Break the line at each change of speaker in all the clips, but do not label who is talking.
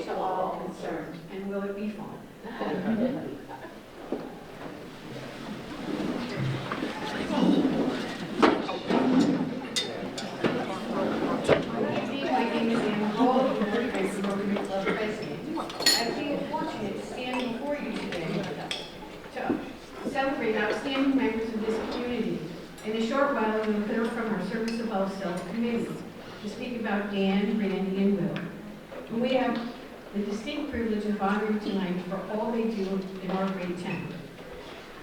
to all concerned. And will it be fun? My name is Ann Hall, the Branford Rotary Club President. I feel fortunate to stand before you today to celebrate outstanding members of this community. In a short while, you'll hear from our Service Above Self Committee to speak about Dan, Randy, and Will. And we have the distinct privilege of honoring tonight for all they do in our great town.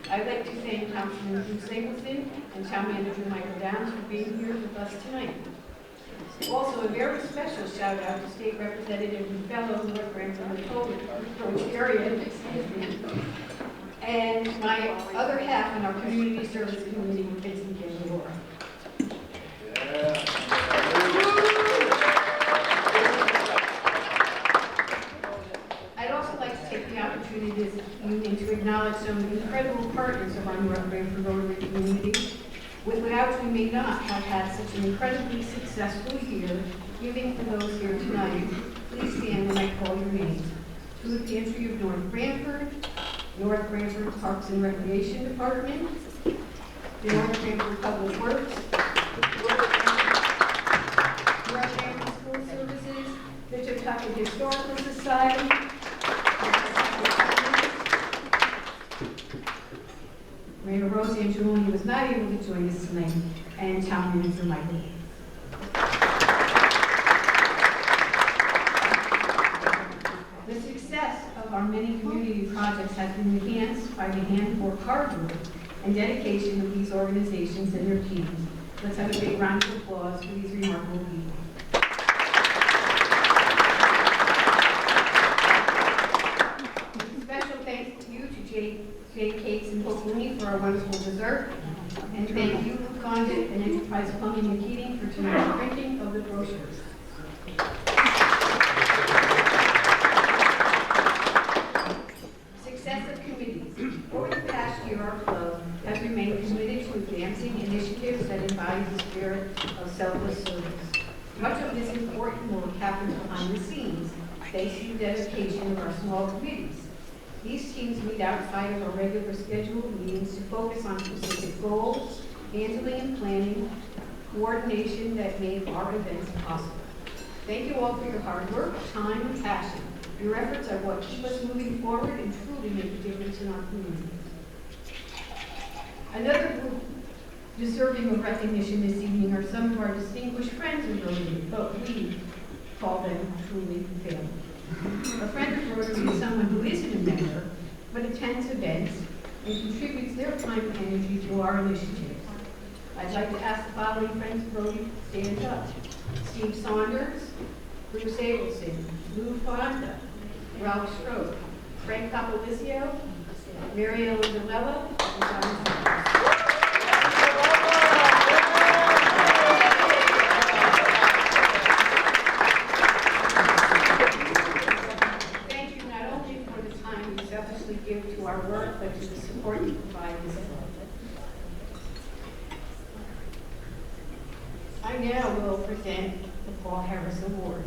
I'd like to thank Councilman Bruce Stapleton and Town Manager Michael Downs for being here with us tonight. Also, a very special shout out to State Representative and fellow North Branford Rotary, and my other half in our Community Service Committee, Vincent Gaylor. I'd also like to take the opportunity this evening to acknowledge some incredible partners of our North Branford Rotary community, without we may not have had such an incredibly successful year. Giving for those here tonight, please stand when I call your names. Food Pantry of North Branford, North Branford Parks and Recreation Department, the North Branford Public Works, North Branford School Services, the Tuckahoe Historical Society, Mayor Rose Angeloni was not able to join us tonight, and Town Manager Michael. The success of our many community projects has been enhanced by the handwork, hard work, and dedication of these organizations and their teams. Let's have a big round of applause for these remarkable people. Special thanks to you, to Jay Cakes and Hopefully for our wonderful dessert. And thank you, Condit and Enterprise Plumbing and Heating for tonight's printing of the brochures. Success of committees. Over the past year, our club has remained committed to advancing initiatives that embody the spirit of selfless service. Much of this important work happens behind the scenes, thanks to the dedication of our small committees. These teams meet outside of our regular scheduled meetings to focus on specific goals, handling and planning, coordination that make our events possible. Thank you all for your hard work, time, and passion. Your efforts are what keep us moving forward and truly make a difference in our community. Another group deserving of recognition this evening are some of our distinguished friends of Rotary, but we call them truly family. A friend of Rotary is someone who isn't a member, but attends events and contributes their time and energy to our initiatives. I'd like to ask the following friends of Rotary to stand up. Steve Saunders, Bruce Abelson, Lou Fonda, Ralph Stroke, Frank Capolizio, Mary Ellen DeLella, and John Jones. Give to our work, but to the support you provide as well. I now will present the Paul Harris Award.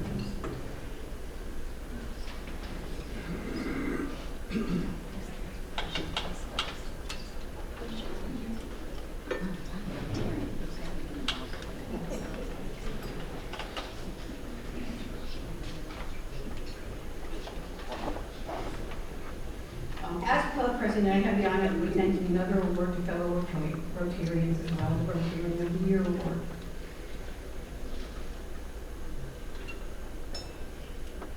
As club president, I have the honor of presenting another award to fellow Rotarians as well, the Rotarian of the Year Award.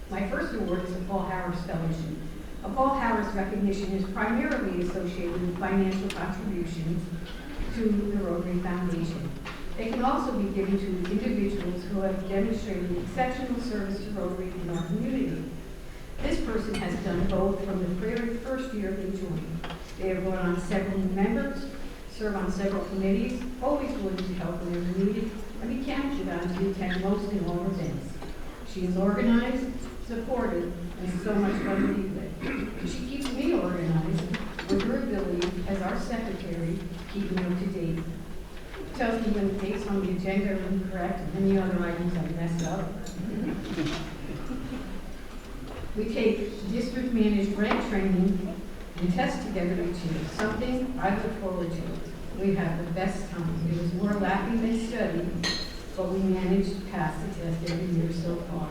My first award is the Paul Harris Fellowship. A Paul Harris recognition is primarily associated with financial contributions to the Rotary Foundation. They can also be given to individuals who have demonstrated exceptional service to Rotary in our community. This person has done both from the very first year they joined. They have brought on several new members, serve on several committees, always willing to help whenever needed, and be counted on to attend most and all events. She is organized, supportive, and so much fun to be with. She keeps me organized with her ability as our secretary, keeping up to date. Tells me when the dates on the agenda are incorrect and any other items I messed up. We take district-managed grant training and test together each year, something I look forward to. We have the best time. It was more laughing than studying, but we managed to pass the test every year so far.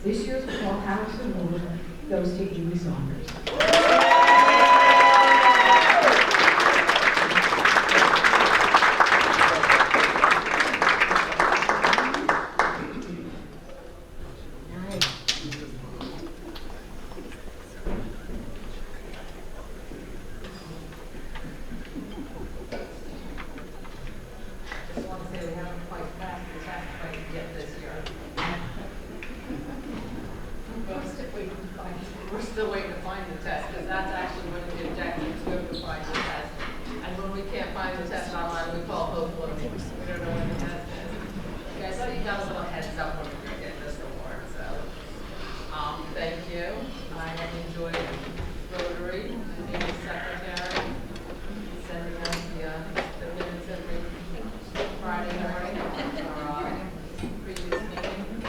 This year's Paul Harris Award goes to Amy Saunders.
We're still waiting to find the test, because that's actually one of the objectives, go to find the test. And when we can't find the test online, we call hope floating. We don't know when the test is. Okay, I thought you got a little heads up when we were getting this award, so. Thank you. I have enjoyed Rotary, and being secretary, sending us the minutes every Friday morning for our previous meeting.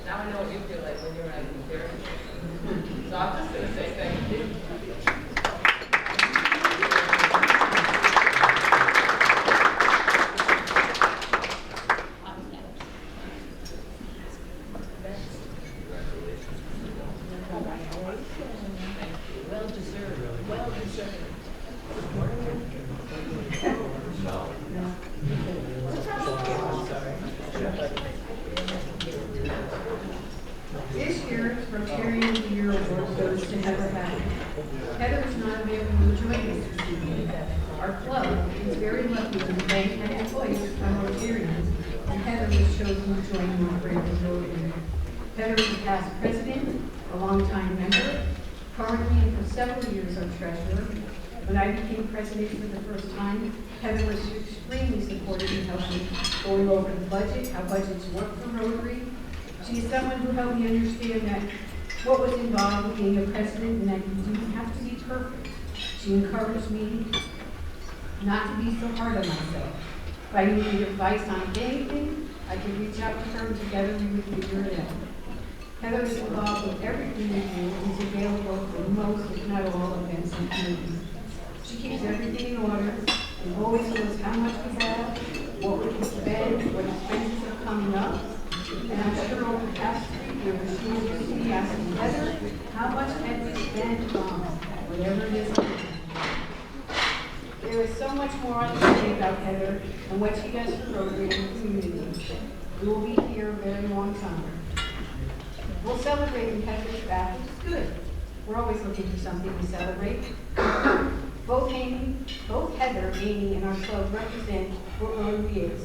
Now I know what you feel like when you're at the here. So I'm just going to say thank you. Well deserved. Well deserved.
This year's Rotarian of the Year Award goes to Heather Hackett. Heather is not available to join us this evening. Our club is very lucky to thank and employees from Rotarians, and Heather was chosen to join our Branford Rotary. Heather is a past president, a longtime member, currently and for several years our treasurer. When I became president for the first time, Heather was extremely supportive in helping going over the budget, how budgets work for Rotary. She is someone who helped me understand that what was involved with being a president and that you didn't have to be perfect. She encouraged me not to be so hard on myself. If I needed advice on anything, I could reach out to her and together we would figure it out. Heather is involved with everything we do and is available for most, if not all, events and committees. She keeps everything in order and always knows how much we have, what we can spend, what expenses are coming up. And I'm sure over the past 3 years, she will just be asking Heather, how much can we spend on whatever it is. There is so much more I can say about Heather and what she does for Rotary and the community. We will be here a very long time. We'll celebrate in Heather's back, which is good. We're always looking for something to celebrate. Both Heather, Amy, and our club represent what Rotary is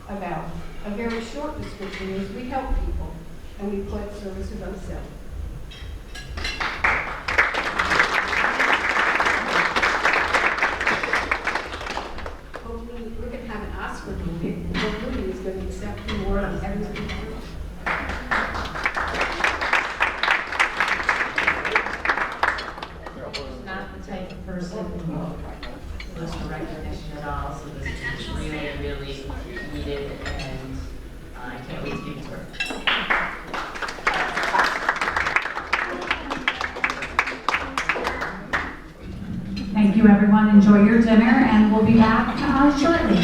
about. A very short description is we help people, and we put service above self. Hopefully, we're going to have an Oscar movie, and Bill Mooney is going to accept the award on Heather's behalf.
Not the type of person who looks for recognition at all, so this is really, really needed, and I can't wait to give it to her.
Thank you, everyone. Enjoy your dinner, and we'll be back shortly.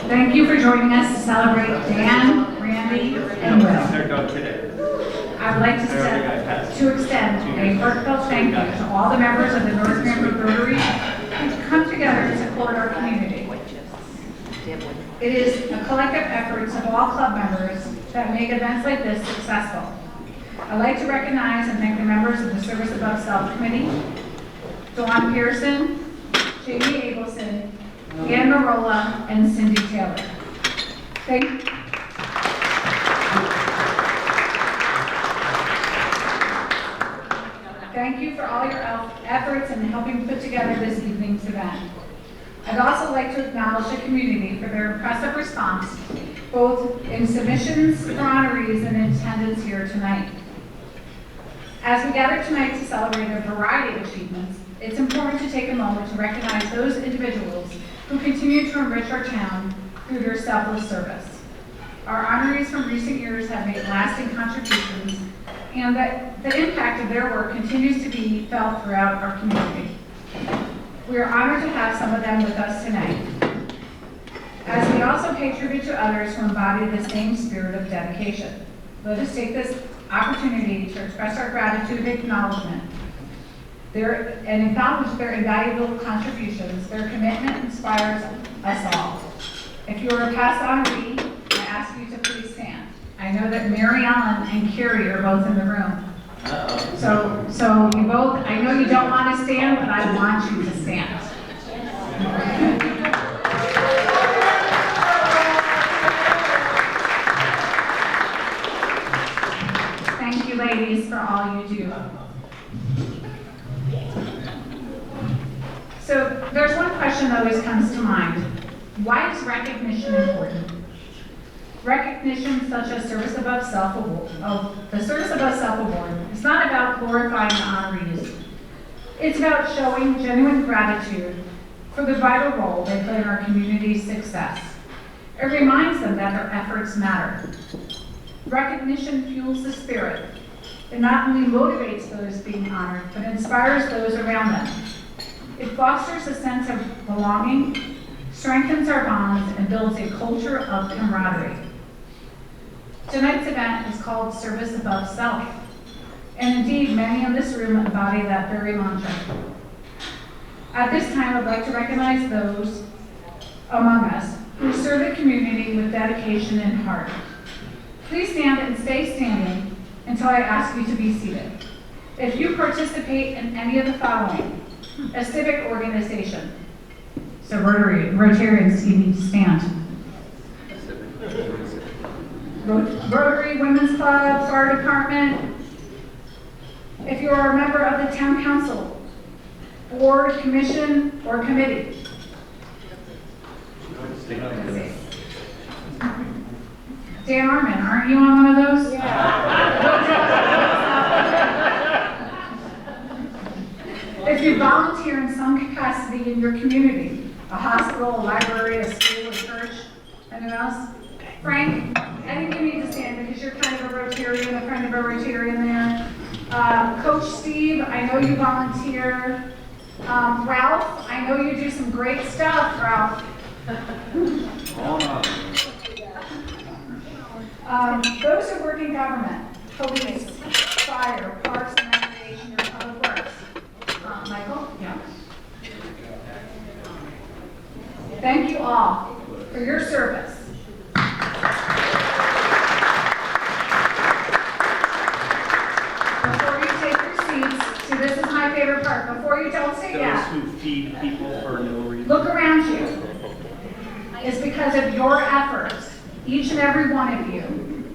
Thank you for joining us to celebrate Dan, Randy, and Will. I would like to extend a heartfelt thank you to all the members of the North Branford Rotary who come together to support our community. It is a collective effort of all club members that make events like this successful. I'd like to recognize and thank the members of the Service Above Self Committee, Dawn Pearson, Jamie Abelson, Ann Marola, and Cindy Taylor. Thank you for all your efforts in helping put together this evening's event. I'd also like to acknowledge the community for their impressive response, both in submissions for honorees and in attendance here tonight. As we gather tonight to celebrate a variety of achievements, it's important to take a moment to recognize those individuals who continue to enrich our town through their selfless service. Our honorees from recent years have made lasting contributions, and that the impact of their work continues to be felt throughout our community. We are honored to have some of them with us tonight, as we also pay tribute to others who embody the same spirit of dedication. Let us take this opportunity to express our gratitude and acknowledge their invaluable contributions. Their commitment inspires us all. If you are a past honoree, I ask you to please stand. I know that Mary Ellen and Carrie are both in the room. So you both, I know you don't want to stand, but I want you to stand. Thank you, ladies, for all you do. So there's one question that always comes to mind. Why is recognition important? Recognition such as Service Above Self Award, the Service Above Self Award, is not about glorifying the honorees. It's about showing genuine gratitude for the vital role they play in our community's success. It reminds them that their efforts matter. Recognition fuels the spirit. It not only motivates those being honored, but inspires those around them. It fosters a sense of belonging, strengthens our bonds, and builds a culture of camaraderie. Tonight's event is called Service Above Self, and indeed many in this room embody that very mantra. At this time, I'd like to recognize those among us who serve the community with dedication and heart. Please stand and stay standing until I ask you to be seated. If you participate in any of the following: a civic organization, so Rotarians, you need to stand. Rotary, Women's Club, Fire Department. If you are a member of the Town Council, Board, Commission, or Committee. Dan Arman, aren't you on one of those? If you volunteer in some capacity in your community, a hospital, a library, a school, a church, anyone else? Frank, I think you need to stand because you're kind of a Rotarian, a friend of a Rotarian there. Coach Steve, I know you volunteer. Ralph, I know you do some great stuff, Ralph. Those who work in government, police, fire, parks and recreation, or public works. Michael? Yeah. Thank you all for your service. Before you take your seats, see, this is my favorite part. Before you don't say yeah.
Those who feed people for no reason.
Look around you. It's because of your efforts, each and every one of you,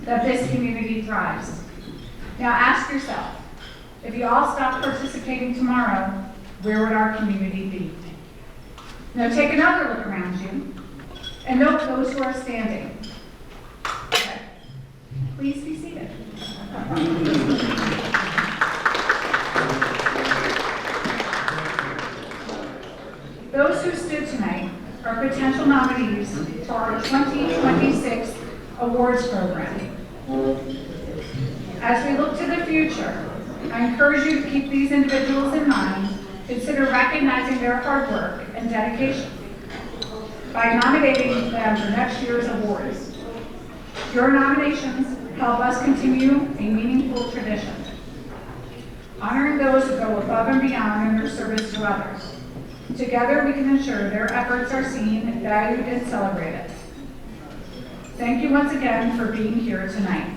that this community thrives. Now ask yourself, if you all stopped participating tomorrow, where would our community be? Now take another look around you and note those who are standing. Okay. Please be seated. Those who stood tonight are potential nominees for our 2026 awards program. As we look to the future, I encourage you to keep these individuals in mind. Consider recognizing their hard work and dedication by nominating them for next year's awards. Your nominations help us continue a meaningful tradition, honoring those who go above and beyond in their service to others. Together, we can ensure their efforts are seen, valued, and celebrated. Thank you once again for being here tonight,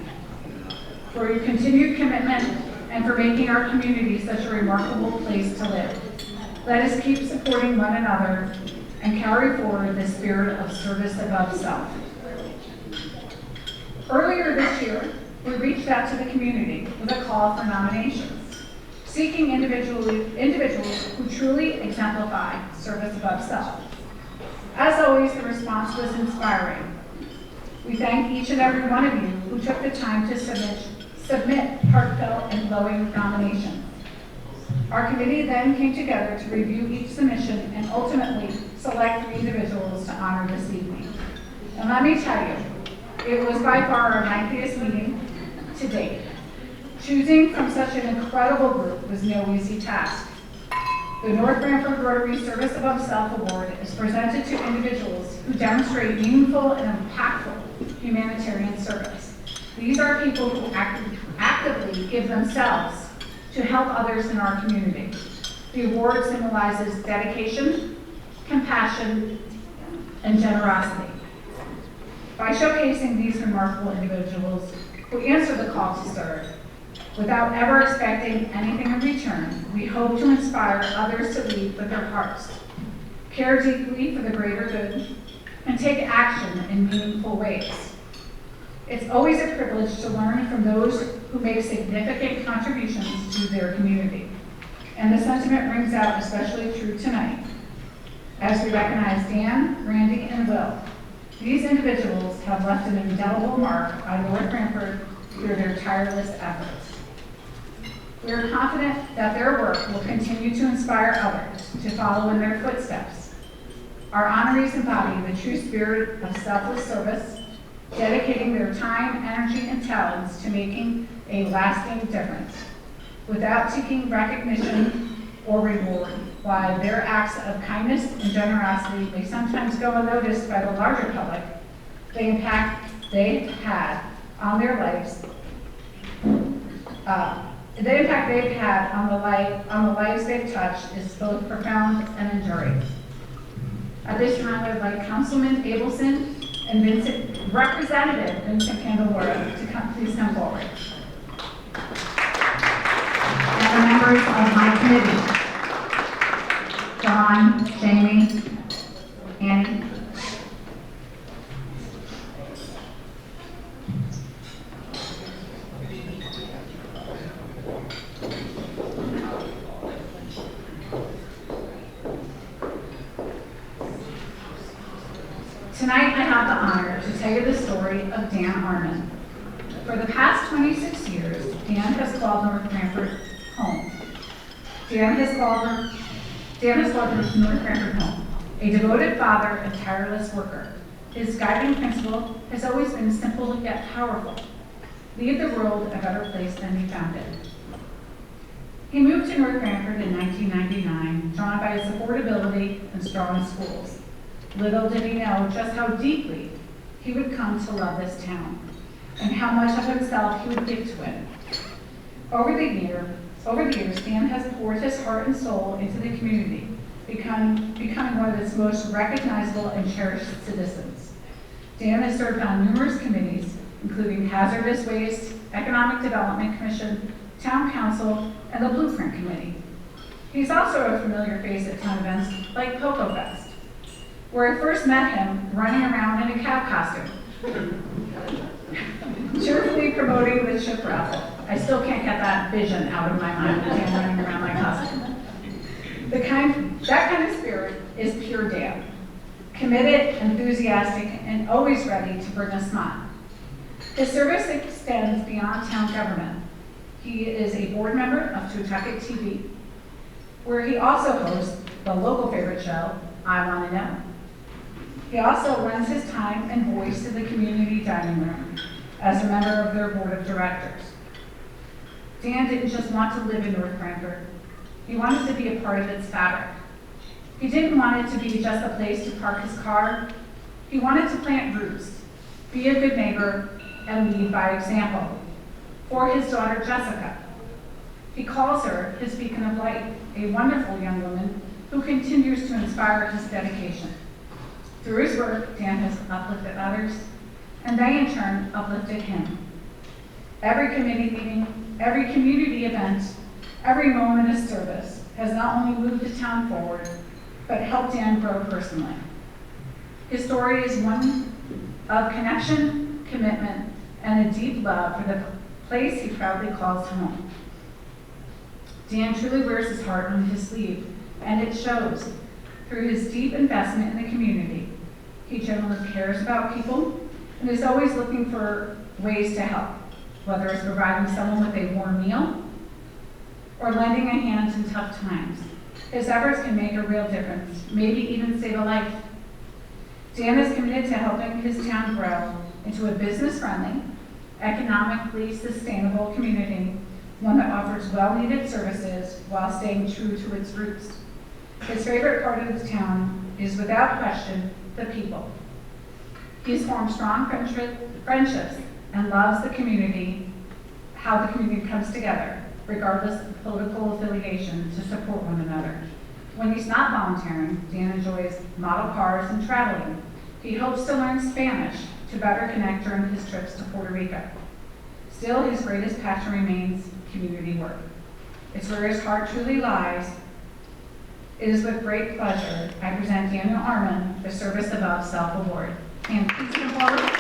for your continued commitment, and for making our community such a remarkable place to live. Let us keep supporting one another and carry forward the spirit of service above self. Earlier this year, we reached out to the community with a call for nominations, seeking individuals who truly exemplify service above self. As always, the response was inspiring. We thank each and every one of you who took the time to submit heartfelt and glowing nominations. Our committee then came together to review each submission and ultimately select 3 individuals to honor this evening. And let me tell you, it was by far our 90th meeting to date. Choosing from such an incredible group was no easy task. The North Branford Rotary Service Above Self Award is presented to individuals who demonstrate meaningful and impactful humanitarian service. These are people who actively give themselves to help others in our community. The award symbolizes dedication, compassion, and generosity. By showcasing these remarkable individuals who answer the call to serve, without ever expecting anything in return, we hope to inspire others to lead with their hearts, care deeply for the greater good, and take action in meaningful ways. It's always a privilege to learn from those who make significant contributions to their community. And the sentiment rings out especially true tonight, as we recognize Dan, Randy, and Will. These individuals have left an indelible mark on North Branford through their tireless efforts. We are confident that their work will continue to inspire others to follow in their footsteps. Our honorees embody the true spirit of selfless service, dedicating their time, energy, and talents to making a lasting difference, without seeking recognition or reward. While their acts of kindness and generosity may sometimes go unnoticed by the larger public, the impact they've had on their lives, the impact they've had on the lives they've touched is both profound and enduring. At this time, I'd like Councilman Abelson and Representative Vincent Candelora to please come forward.
And the members of my committee, John, Jamie, Annie.
Tonight, I have the honor to tell you the story of Dan Arman. For the past 26 years, Dan has called North Branford home. Dan has called North Branford home. A devoted father and tireless worker. His guiding principle has always been simple yet powerful. Leave the world a better place than you found it. He moved to North Branford in 1999, drawn by its affordability and strong schools. Little did he know just how deeply he would come to love this town, and how much of himself he would give to it. Over the years, Dan has poured his heart and soul into the community, becoming one of its most recognizable and cherished citizens. Dan has served on numerous committees, including Hazardous Waste, Economic Development Commission, Town Council, and the Blueprint Committee. He's also a familiar face at town events like Cocoa Fest, where I first met him running around in a cow costume, cheerfully promoting the chip raffle. I still can't get that vision out of my mind, Dan running around my costume. That kind of spirit is pure Dan, committed, enthusiastic, and always ready to bring a smile. His service extends beyond town government. He is a board member of Tutucket TV, where he also hosts the local favorite show, I Want to Know. He also lends his time and voice to the community dining room as a member of their board of directors. Dan didn't just want to live in North Branford. He wanted to be a part of its fabric. He didn't want it to be just a place to park his car. He wanted to plant roots, be a good neighbor, and lead by example. For his daughter, Jessica. He calls her his beacon of light, a wonderful young woman who continues to inspire his dedication. Through his work, Dan has uplifted others, and they in turn uplifted him. Every committee meeting, every community event, every moment of service has not only moved the town forward, but helped Dan grow personally. His story is one of connection, commitment, and a deep love for the place he proudly calls home. Dan truly wears his heart on his sleeve, and it shows. Through his deep investment in the community, he genuinely cares about people and is always looking for ways to help, whether it's providing someone with a warm meal or lending a hand in tough times. His efforts can make a real difference, maybe even save a life. Dan is committed to helping his town grow into a business-friendly, economically sustainable community, one that offers well-needed services while staying true to its roots. His favorite part of the town is, without question, the people. He's formed strong friendships and loves the community, how the community comes together, regardless of political affiliation, to support one another. When he's not volunteering, Dan enjoys model cars and traveling. He hopes to learn Spanish to better connect during his trips to Puerto Rico. Still, his greatest passion remains community work. It's where his heart truly lies. It is with great pleasure I present Daniel Arman the Service Above Self Award. And please come forward.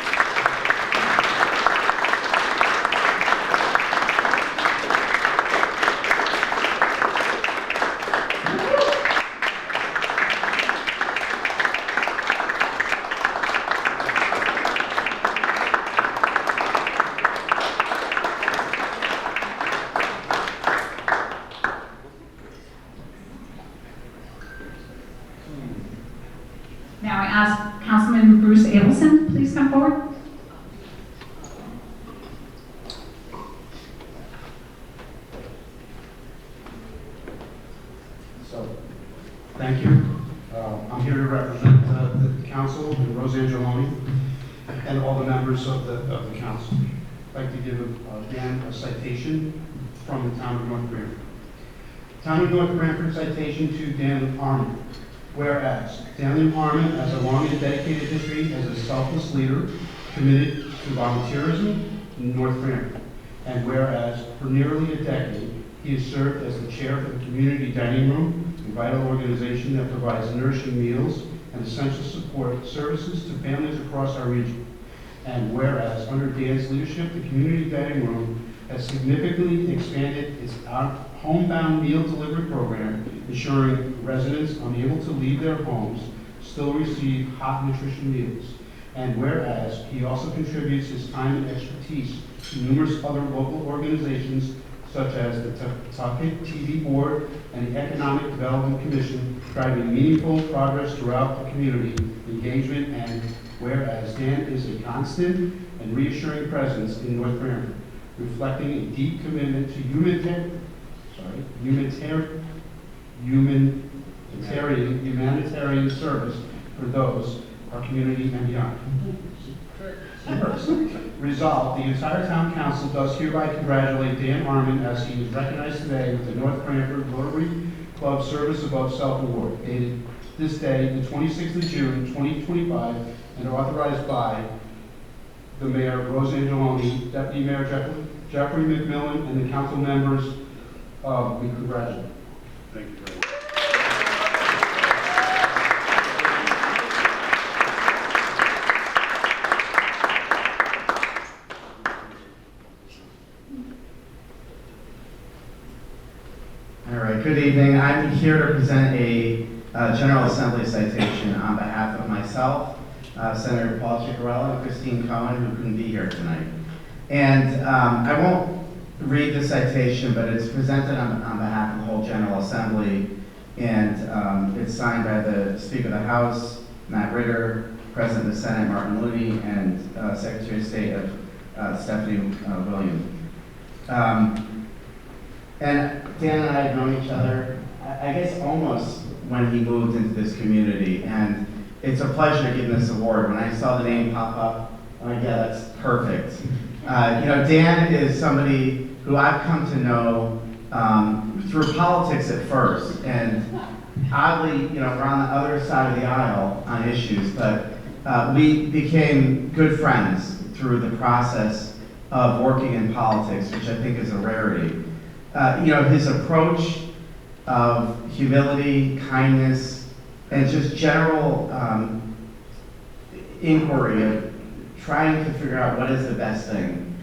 Now I ask Councilman Bruce Abelson, please come forward.
So, thank you. I'm here to represent the council and Rose Angeloni and all the members of the council. I'd like to give Dan a citation from the town of North Branford. Town of North Branford citation to Dan Arman. Whereas Daniel Arman has a long and dedicated history as a selfless leader committed to volunteerism in North Branford. And whereas for nearly a decade, he has served as the chair of the Community Dining Room, a vital organization that provides nourishing meals and essential support services to families across our region. And whereas under Dan's leadership, the Community Dining Room has significantly expanded its homebound meal delivery program, ensuring residents unable to leave their homes still receive hot nutrition meals. And whereas he also contributes his time and expertise to numerous other local organizations such as the Pawtucket TV Board and the Economic Development Commission, driving meaningful progress throughout the community engagement. And whereas Dan is a constant and reassuring presence in North Branford, reflecting a deep commitment to humanitarian service for those, our community and beyond. First, resolved, the entire town council does hereby congratulate Dan Arman as he is recognized today with the North Branford Rotary Club Service Above Self Award, dated this day, the 26th of June, 2025, and authorized by the Mayor, Rose Angeloni, Deputy Mayor Jeffrey McMillan, and the council members. We congratulate. Thank you very much.
All right, good evening. I'm here to present a General Assembly citation on behalf of myself, Senator Paul Ciccarello, and Christine Cohen, who couldn't be here tonight. And I won't read the citation, but it's presented on behalf of the whole General Assembly, and it's signed by the Speaker of the House, Matt Ritter, President of the Senate, Martin Looney, and Secretary of State Stephanie Williams. And Dan and I have known each other, I guess, almost when he moved into this community, and it's a pleasure to give him this award. When I saw the name pop up, I'm like, yeah, that's perfect. Dan is somebody who I've come to know through politics at first, and oddly, we're on the other side of the aisle on issues, but we became good friends through the process of working in politics, which I think is a rarity. His approach of humility, kindness, and just general inquiry of trying to figure out what is the best thing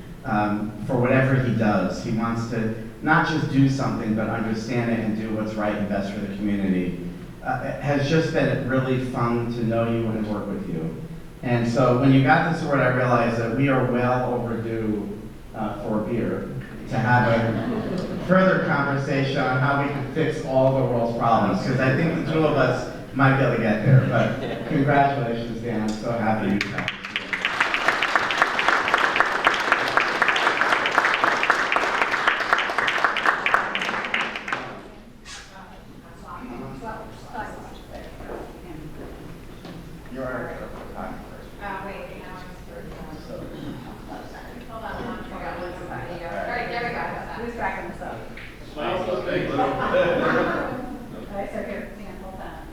for whatever he does. He wants to not just do something, but understand it and do what's right and best for the community. It has just been really fun to know you and work with you. And so when you got this award, I realized that we are well overdue for a beer. to have a further conversation on how we can fix all the world's problems, because I think the two of us might be able to get there. But congratulations, Dan. I'm so happy you got this. You are talking first.
Hold on, all right, there we go. Who's backing this up?
Smile so big, little.
All right, so here, Dan, hold on.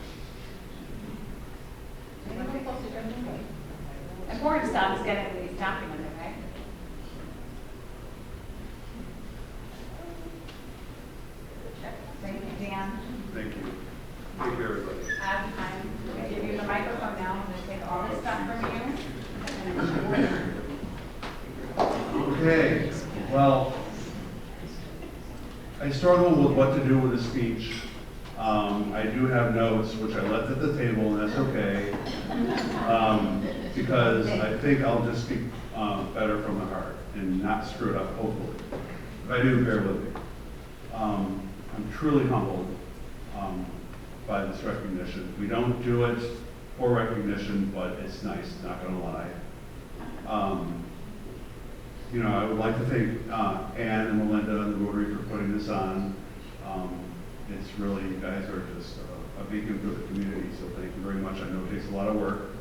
Important stuff is getting these documents, okay? Thank you, Dan.
Thank you. Thank you, everybody.
I'm going to give you the microphone now. I'm going to take all this stuff from you.
Okay, well, I struggle with what to do with a speech. I do have notes, which I left at the table, and that's okay. Because I think I'll just speak better from the heart and not screw it up, hopefully. If I do, bear with me. I'm truly humbled by this recognition. We don't do it for recognition, but it's nice, not gonna lie. You know, I would like to thank Ann and Melinda and the Rotary for putting this on. It's really, you guys are just a beacon for the community, so thank you very much. I know it takes a lot of work.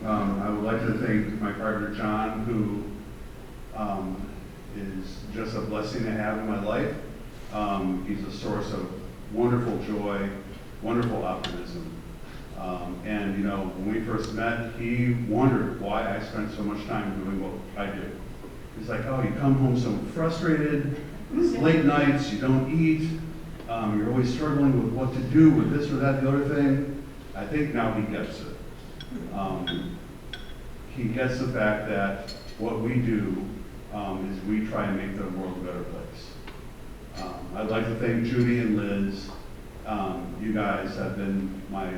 I would like to thank my partner, John, who is just a blessing to have in my life. He's a source of wonderful joy, wonderful optimism. And, you know, when we first met, he wondered why I spent so much time doing what I do. He's like, oh, you come home so frustrated, it's late nights, you don't eat, you're always struggling with what to do with this or that, the other thing. I think now he gets it. He gets the fact that what we do is we try and make the world a better place. I'd like to thank Judy and Liz. You guys have been my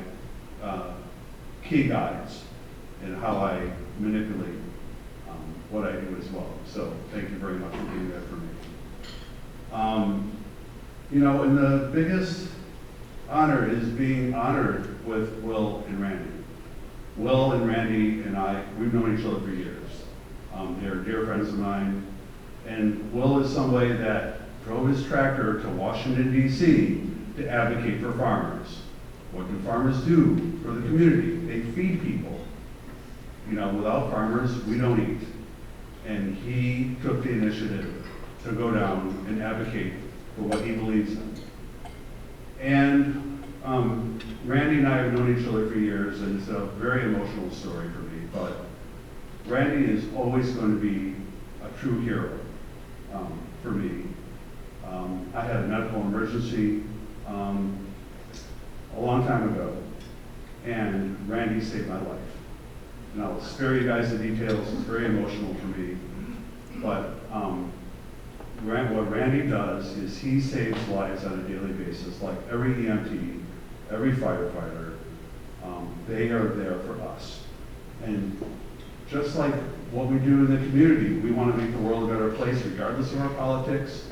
key guides in how I manipulate what I do as well. So thank you very much for being there for me. You know, and the biggest honor is being honored with Will and Randy. Will and Randy and I, we've known each other for years. They're dear friends of mine. And Will is somebody that drove his tractor to Washington, D.C. to advocate for farmers. What do farmers do for the community? They feed people. You know, without farmers, we don't eat. And he took the initiative to go down and advocate for what he believes in. And Randy and I have known each other for years, and it's a very emotional story for me, but Randy is always going to be a true hero for me. I had a medical emergency a long time ago, and Randy saved my life. And I'll spare you guys the details, it's very emotional for me, but what Randy does is he saves lives on a daily basis, like every EMT, every firefighter, they are there for us. And just like what we do in the community, we want to make the world a better place regardless of our politics.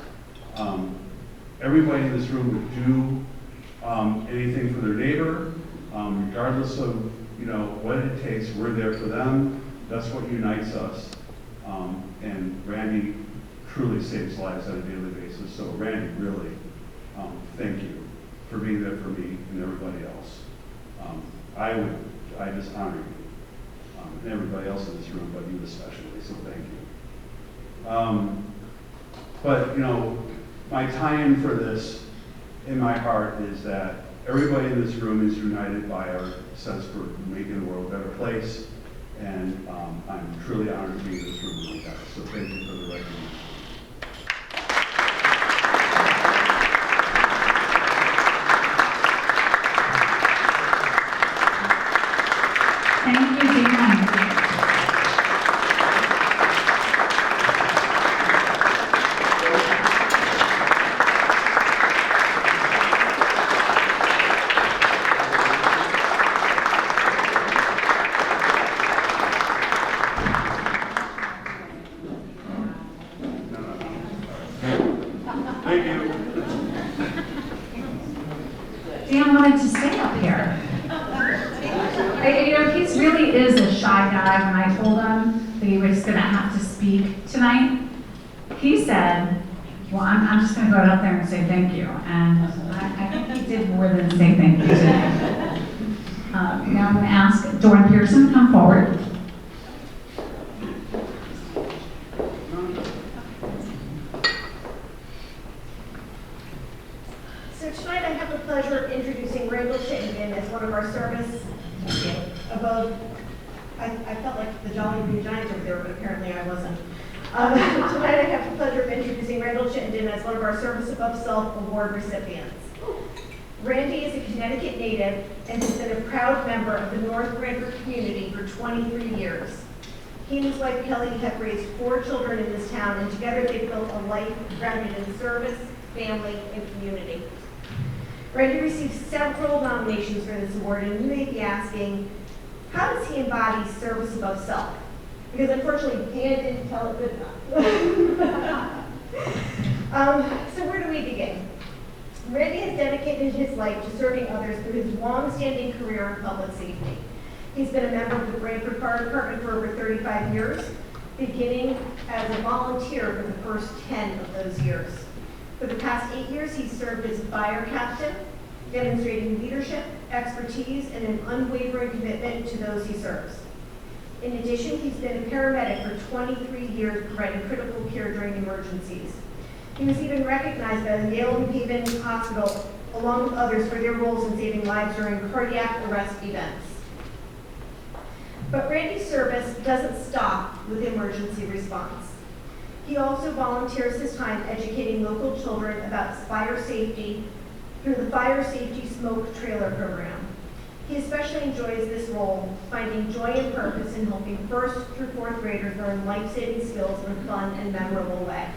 Everybody in this room would do anything for their neighbor, regardless of what it takes. We're there for them. That's what unites us. And Randy truly saves lives on a daily basis. So Randy, really, thank you for being there for me and everybody else. I just honor you, and everybody else in this room, but you especially. So thank you. But my tie-in for this in my heart is that everybody in this room is united by our sense for making the world a better place, and I'm truly honored to be in this room with you guys, so thank you for the recognition.
Thank you, Dan.
really is a shy guy. When I told him that he was going to have to speak tonight, he said, well, I'm just going to go out there and say thank you. And I think he did more than say thank you today. Now I'm going to ask Dawn Pearson to come forward.
So tonight I have the pleasure of introducing Randall Chittenden as one of our service above. I felt like the Jolly Green Giant over there, but apparently I wasn't. Tonight I have the pleasure of introducing Randall Chittenden as one of our Service Above Self Award recipients. Randy is a Connecticut native and has been a proud member of the North Branford community for 23 years. He and his wife Kelly have raised 4 children in this town, and together they've built a life grounded in service, family, and community. Randy received several nominations for this award, and you may be asking, how does he embody service above self? Because unfortunately, Dan didn't tell it good enough. So where do we begin? Randy has dedicated his life to serving others through his long-standing career in public safety. He's been a member of the Branford Fire Department for over 35 years, beginning as a volunteer for the first 10 of those years. For the past 8 years, he's served as a fire captain, demonstrating leadership, expertise, and an unwavering commitment to those he serves. In addition, he's been a paramedic for 23 years, providing critical care during emergencies. He was even recognized by the Yale New Haven Hospital, along with others, for their roles in saving lives during cardiac arrest events. But Randy's service doesn't stop with emergency response. He also volunteers his time educating local children about fire safety through the Fire Safety Smoke Trailer Program. He especially enjoys this role, finding joy and purpose in helping 1st through 4th graders learn life-saving skills in a fun and memorable way.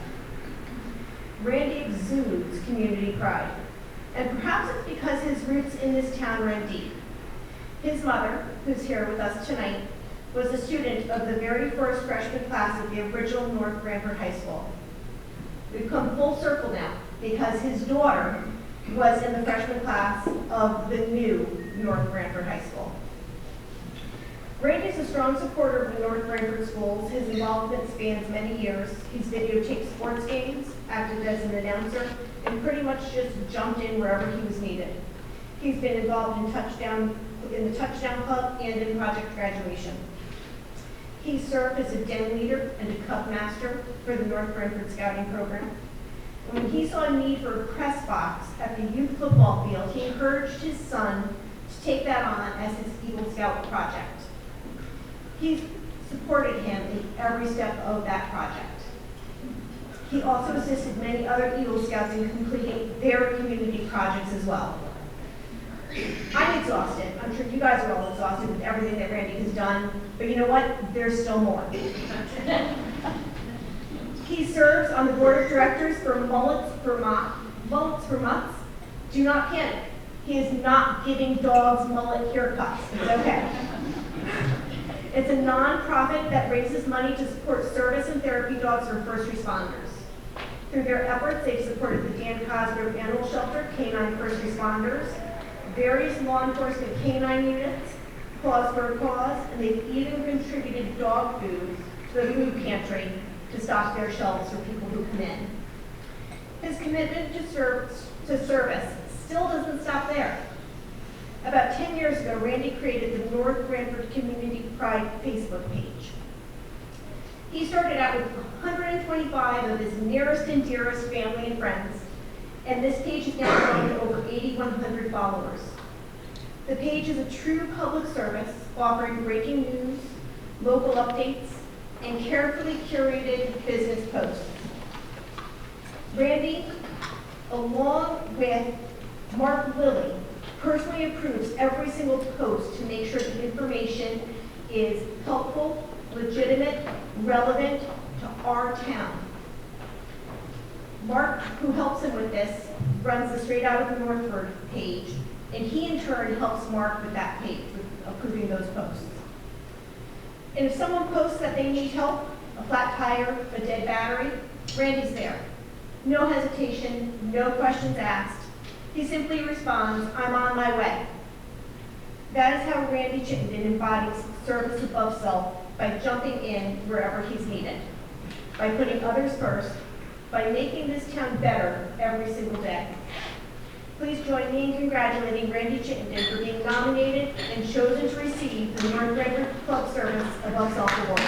Randy exudes community pride, and perhaps it's because his roots in this town run deep. His mother, who's here with us tonight, was a student of the very first freshman class of the original North Branford High School. We've come full circle now because his daughter was in the freshman class of the new North Branford High School. Randy is a strong supporter of the North Branford schools. His involvement spans many years. He's videotaped sports games, acted as an announcer, and pretty much just jumped in wherever he was needed. He's been involved in the Touchdown Club and in Project Graduation. He served as a den leader and a cup master for the North Branford Scouting Program. And when he saw a need for a press box at the youth football field, he encouraged his son to take that on as his Eagle Scout project. He supported him in every step of that project. He also assisted many other Eagle Scouts in completing their community projects as well. I'm exhausted. I'm sure you guys are all exhausted with everything that Randy has done, but you know what? There's still more. He serves on the board of directors for Mullets for Mutts. Do not panic. He is not giving dogs mullet haircuts. It's okay. It's a nonprofit that raises money to support service and therapy dogs for first responders. Through their efforts, they've supported the Dan Cosgrove Animal Shelter, Canine First Responders, various law enforcement canine units, Paws for a Cause, and they've even contributed dog food to the food pantry to stock their shelves for people who come in. His commitment to service still doesn't stop there. About 10 years ago, Randy created the North Branford Community Pride Facebook page. He started out with 125 of his nearest and dearest family and friends, and this page has now grown to over 8,100 followers. The page is a true public service, offering breaking news, local updates, and carefully curated business posts. Randy, along with Mark Lilly, personally approves every single post to make sure the information is helpful, legitimate, relevant to our town. Mark, who helps him with this, runs the Straight Out of the Northford page, and he in turn helps Mark with that page, with approving those posts. And if someone posts that they need help, a flat tire, a dead battery, Randy's there. No hesitation, no questions asked. He simply responds, "I'm on my way." That is how Randy Chittenden embodies service above self by jumping in wherever he's needed, by putting others first, by making this town better every single day. Please join me in congratulating Randy Chittenden for being nominated and chosen to receive the North Branford Club Service Above Self Award.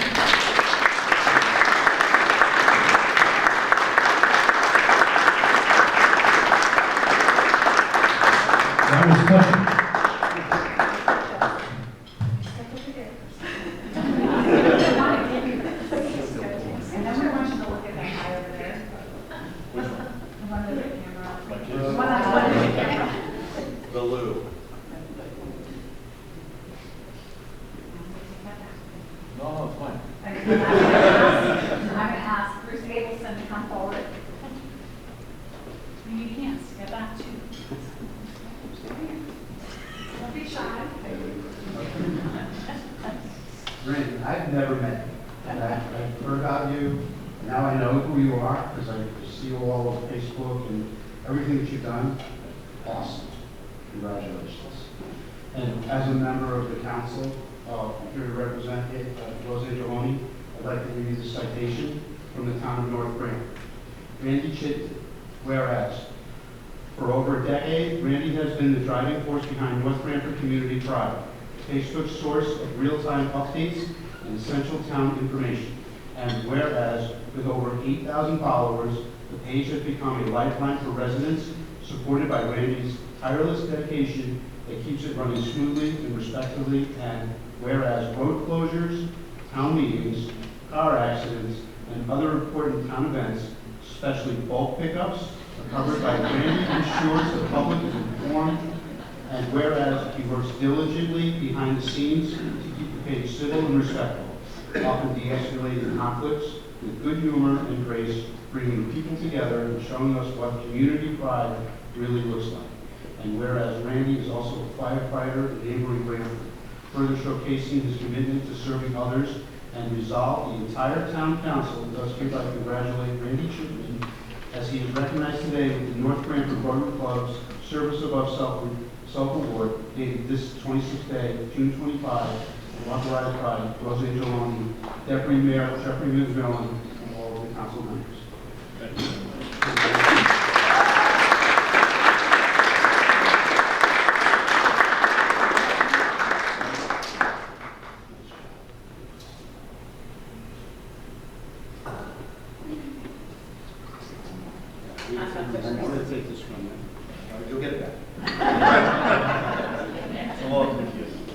That was touching.
And then we want you to look at that guy over there. The one with the camera. The one that's holding the camera.
The Lou.
No, it's fine.
I'm going to ask Bruce Abelson to come forward. You can't get that too. Don't be shy.
Randy, I've never met you, and I've heard about you. Now I know who you are because I see you all over Facebook and everything that you've done. Awesome. Congratulations. And as a member of the council, here to represent Rose Angeloni, I'd like to give you the citation from the town of North Branford. Randy Chittenden, whereas for over a decade, Randy has been the driving force behind North Branford Community Pride, Facebook's source of real-time updates and essential town information. And whereas, with over 8,000 followers, the page has become a lifeline for residents, supported by Randy's tireless dedication that keeps it running smoothly and respectfully. And whereas road closures, town meetings, car accidents, and other important town events, especially bulk pickups, are covered by Randy, ensures the public is informed. And whereas he works diligently behind the scenes to keep the page civil and respectful, often de-escalating conflicts with good humor and grace, bringing people together and showing us what community pride really looks like. And whereas Randy is also a firefighter in neighboring Branford, further showcasing his commitment to serving others, and resolve the entire town council does hereby congratulate Randy Chittenden as he is recognized today with the North Branford Rotary Club's Service Above Self Award, dated this 26th day, June 25, and authorized by Rose Angeloni, Deputy Mayor Jeffrey McMillan, and all of the council members. Thank you. I'm going to take this from you. You'll get it back. It's a little confusing.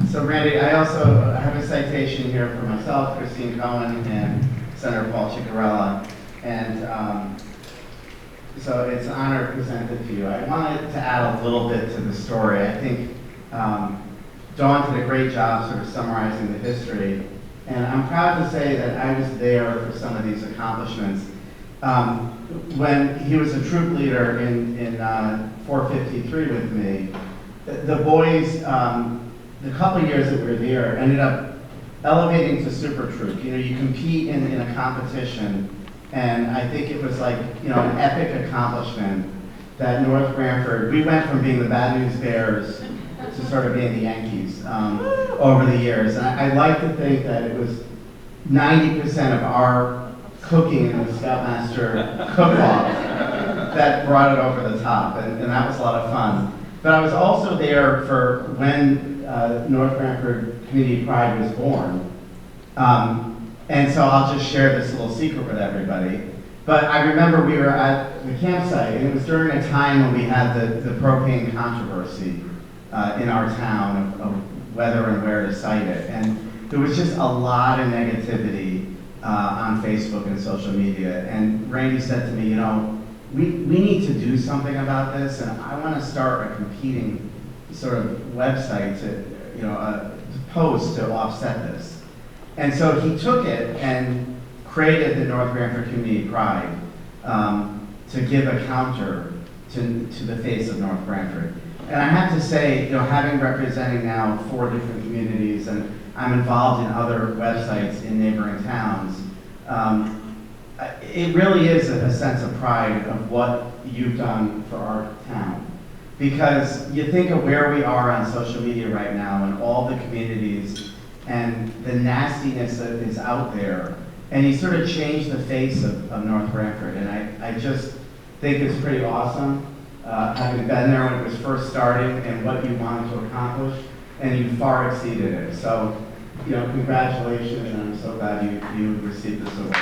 So Randy, I also have a citation here for myself, Christine Cohen, and Senator Paul Ciccarella. And so it's an honor to present it to you. I wanted to add a little bit to the story. I think Dawn did a great job sort of summarizing the history. And I'm proud to say that I was there for some of these accomplishments. When he was a troop leader in 453 with me, the boys, the couple of years that we were there, ended up elevating to super troop. You know, you compete in a competition, and I think it was like, you know, an epic accomplishment that North Branford, we went from being the Bad News Bears to sort of being the Yankees over the years. And I like to think that it was 90% of our cooking in the Scoutmaster cook-off that brought it over the top, and that was a lot of fun. But I was also there for when North Branford Community Pride was born. And so I'll just share this little secret with everybody. But I remember we were at the campsite, and it was during a time when we had the propane controversy in our town of whether and where to site it. And there was just a lot of negativity on Facebook and social media. And Randy said to me, you know, we need to do something about this, and I want to start a competing sort of website to, you know, to post to offset this. And so he took it and created the North Branford Community Pride to give a counter to the face of North Branford. And I have to say, you know, having representing now 4 different communities, and I'm involved in other websites in neighboring towns, it really is a sense of pride of what you've done for our town. because you think of where we are on social media right now and all the communities and the nastiness that is out there. And he sort of changed the face of North Branford. And I just think it's pretty awesome, having been there when it was first starting and what you wanted to accomplish, and you far exceeded it. So, you know, congratulations, and I'm so glad you received this award.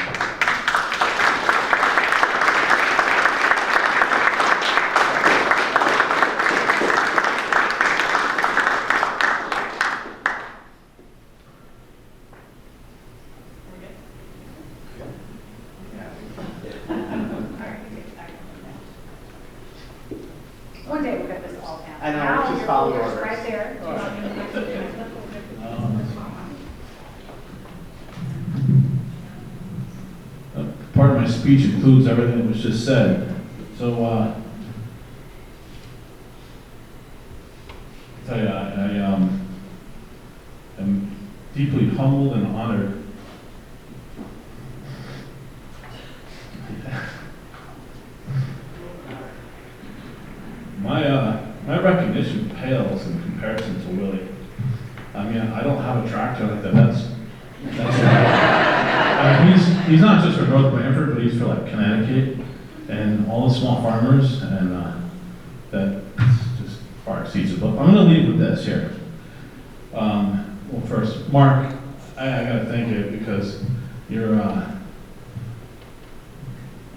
One day we'll get this all down.
I know,
Now
just
your
follow
folder's
orders.
right there. Do you want me to make it?
Part of my speech includes everything that was just said. So, I tell you, I am deeply humbled and honored. My recognition pales in comparison to Willie. I mean, I don't have a tractor like that. That's he's not just for North Branford, but he's for like Connecticut and all the small farmers, and that just far exceeds it. But I'm going to leave with this here. Well, first, Mark, I got to thank you because you're.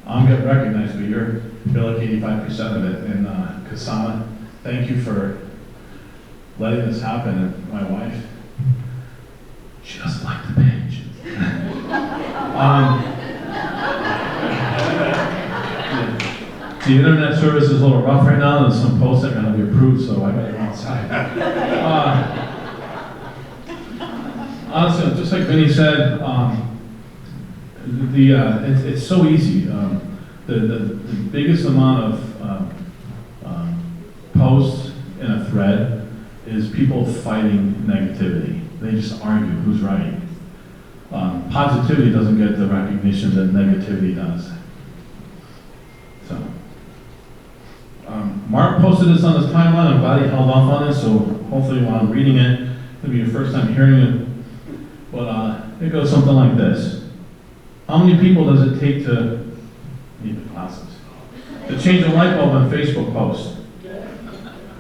I'm getting recognized, but you're like 85% of it. And Kasama, thank you for letting this happen. And my wife, she doesn't like the page. The internet service is a little rough right now. There's some posts that are going to be approved, so I better go outside. Honestly, just like Vinny said, it's so easy. The biggest amount of posts in a thread is people fighting negativity. They just argue who's right. Positivity doesn't get the recognition that negativity does. So, Mark posted this on his timeline. I'm glad he held off on it, so hopefully while I'm reading it, it'll be your first time hearing it. But it goes something like this. How many people does it take to, need the glasses, to change a light bulb on Facebook post?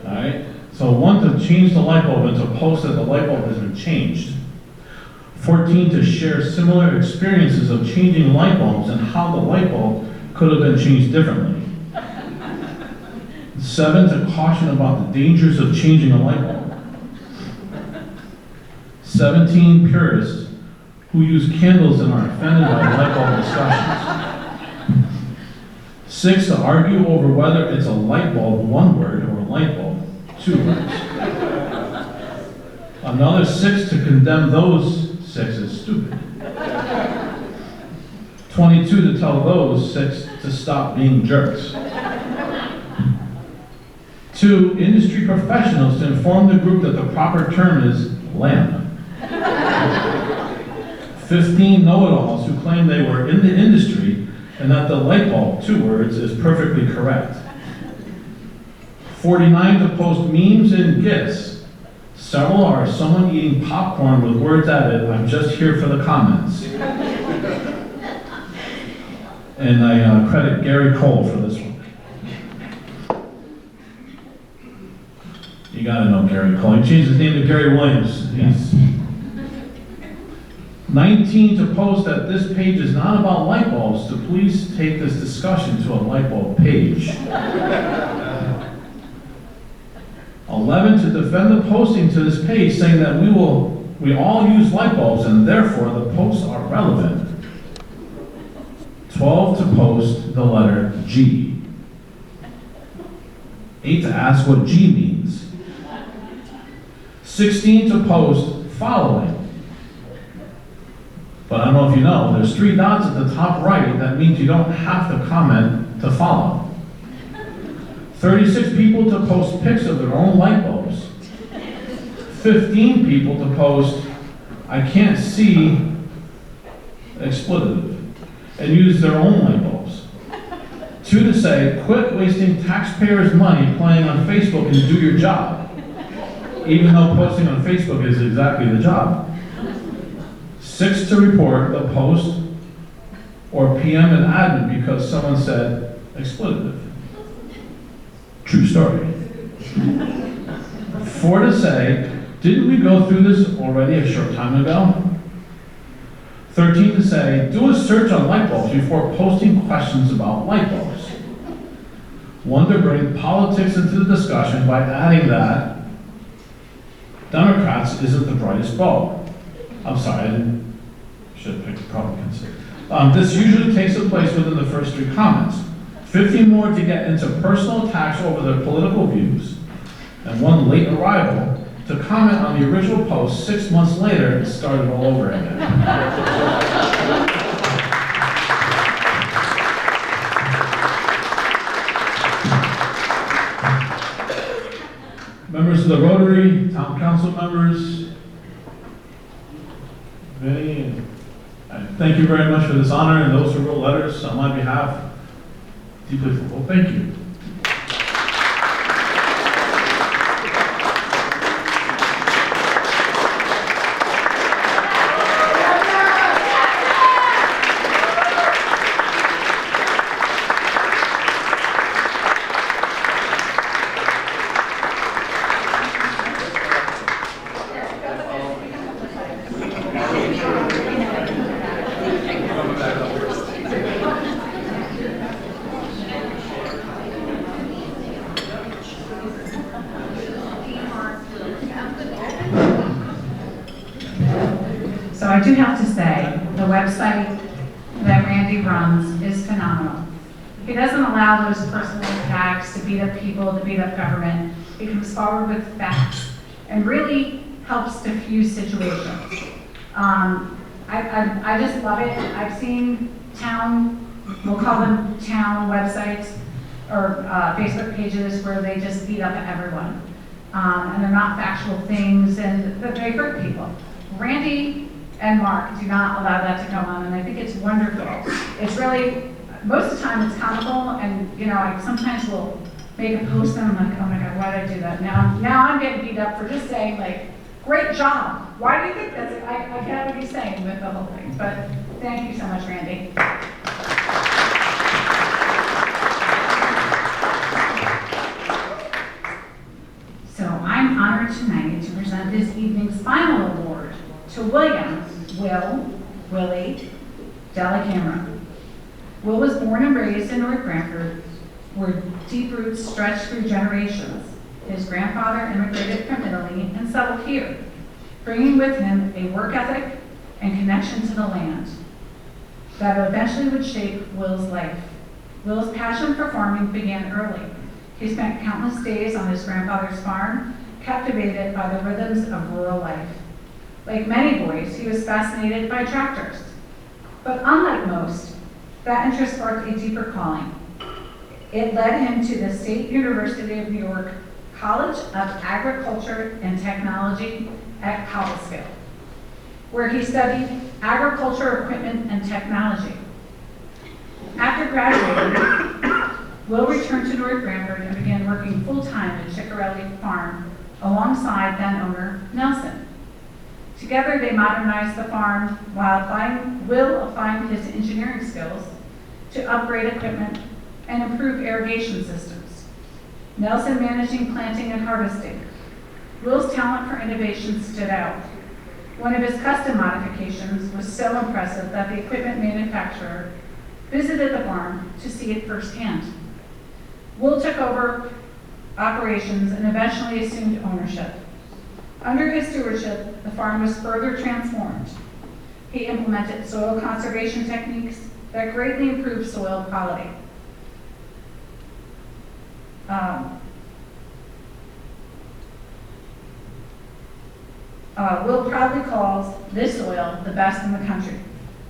All right? So 1, to change the light bulb and to post that the light bulb has been changed. 14, to share similar experiences of changing light bulbs and how the light bulb could have been changed differently. 7, to caution about the dangers of changing a light bulb. 17, purists who use candles and are offended by light bulb discussions. 6, to argue over whether it's a light bulb, 1 word, or a light bulb, 2 words. Another 6, to condemn those 6 as stupid. 22, to tell those 6 to stop being jerks. 2, industry professionals to inform the group that the proper term is lamp. 15, know-it-alls who claim they were in the industry and that the light bulb, 2 words, is perfectly correct. 49, to post memes and GIFs. Several are someone eating popcorn with words added, "I'm just here for the comments." And I credit Gary Cole for this one. You gotta know Gary Cole. He changed his name to Gary Williams. He's 19, to post that this page is not about light bulbs, to please take this discussion to a light bulb page. 11, to defend the posting to this page, saying that we all use light bulbs and therefore the posts are relevant. 12, to post the letter G. 8, to ask what G means. 16, to post following. But I don't know if you know, there's 3 dots at the top right. That means you don't have to comment to follow. 36 people to post pics of their own light bulbs. 15 people to post, "I can't see," expletive, and use their own light bulbs. 2 to say, quit wasting taxpayers' money playing on Facebook and do your job, even though posting on Facebook is exactly the job. 6 to report the post or PM an admin because someone said expletive. True story. 4 to say, didn't we go through this already a short time ago? 13 to say, do a search on light bulbs before posting questions about light bulbs. 1 to bring politics into the discussion by adding that Democrats isn't the brightest bulb. I'm sorry, should have picked Republicans. This usually takes place within the first 3 comments. 50 more to get into personal attacks over their political views, and 1 late arrival to comment on the original post 6 months later and start it all over again. Members of the Rotary, town council members, Vinny, thank you very much for this honor and those who wrote letters on my behalf. Deeply grateful. Thank you.
So I do have to say, the website that Randy runs is phenomenal. He doesn't allow those personal attacks to beat up people, to beat up government. He comes forward with facts and really helps diffuse situations. I just love it. I've seen town, we'll call them town websites or Facebook pages where they just beat up everyone. And they're not factual things and they hurt people. Randy and Mark do not allow that to go on, and I think it's wonderful. It's really, most of the time it's comical, and you know, I sometimes will make a post and I'm like, oh my God, why did I do that? Now I'm getting beat up for just saying like, great job. Why do you think that's, I get what he's saying with the whole thing, but thank you so much, Randy. So I'm honored tonight to present this evening's final award to William, Willie Delacamera. Will was born and raised in North Branford, where deep roots stretch through generations. His grandfather immigrated from Italy and settled here, bringing with him a work ethic and connection to the land that eventually would shape Will's life. Will's passion for farming began early. He spent countless days on his grandfather's farm, captivated by the rhythms of rural life. Like many boys, he was fascinated by tractors. But unlike most, that interest sparked a deeper calling. It led him to the State University of New York College of Agriculture and Technology at Cobblesville, where he studied agriculture equipment and technology. After graduating, Will returned to North Branford and began working full-time at Chickarelli Farm alongside then-owner Nelson. Together, they modernized the farm while Will applying his engineering skills to upgrade equipment and improve irrigation systems. Nelson managing planting and harvesting. Will's talent for innovation stood out. One of his custom modifications was so impressive that the equipment manufacturer visited the farm to see it firsthand. Will took over operations and eventually assumed ownership. Under his stewardship, the farm was further transformed. He implemented soil conservation techniques that greatly improved soil quality. Will proudly calls this soil the best in the country.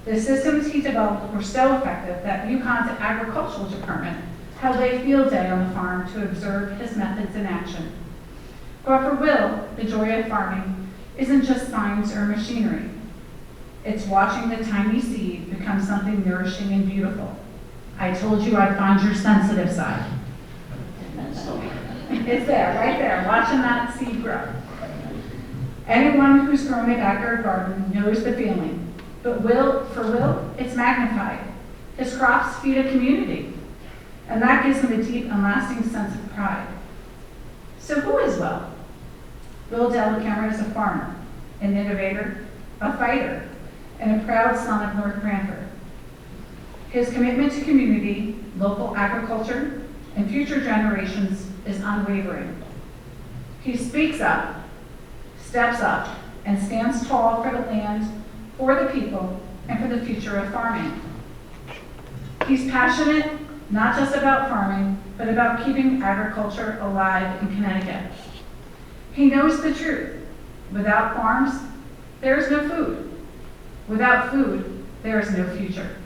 The systems he developed were so effective that UConn's agricultural department held a field day on the farm to observe his methods in action. But for Will, the joy of farming isn't just science or machinery. It's watching the tiny seed become something nourishing and beautiful, I told you I'd find your sensitive side. It's there, right there, watching that seed grow. Anyone who's grown a backyard garden knows the feeling, but for Will, it's magnified. His crops feed a community, and that gives him a deep and lasting sense of pride. So who is Will? Will Delacamera is a farmer, an innovator, a fighter, and a proud son of North Branford. His commitment to community, local agriculture, and future generations is unwavering. He speaks up, steps up, and stands tall for the land, for the people, and for the future of farming. He's passionate, not just about farming, but about keeping agriculture alive in Connecticut. He knows the truth. Without farms, there is no food. Without food, there is no future.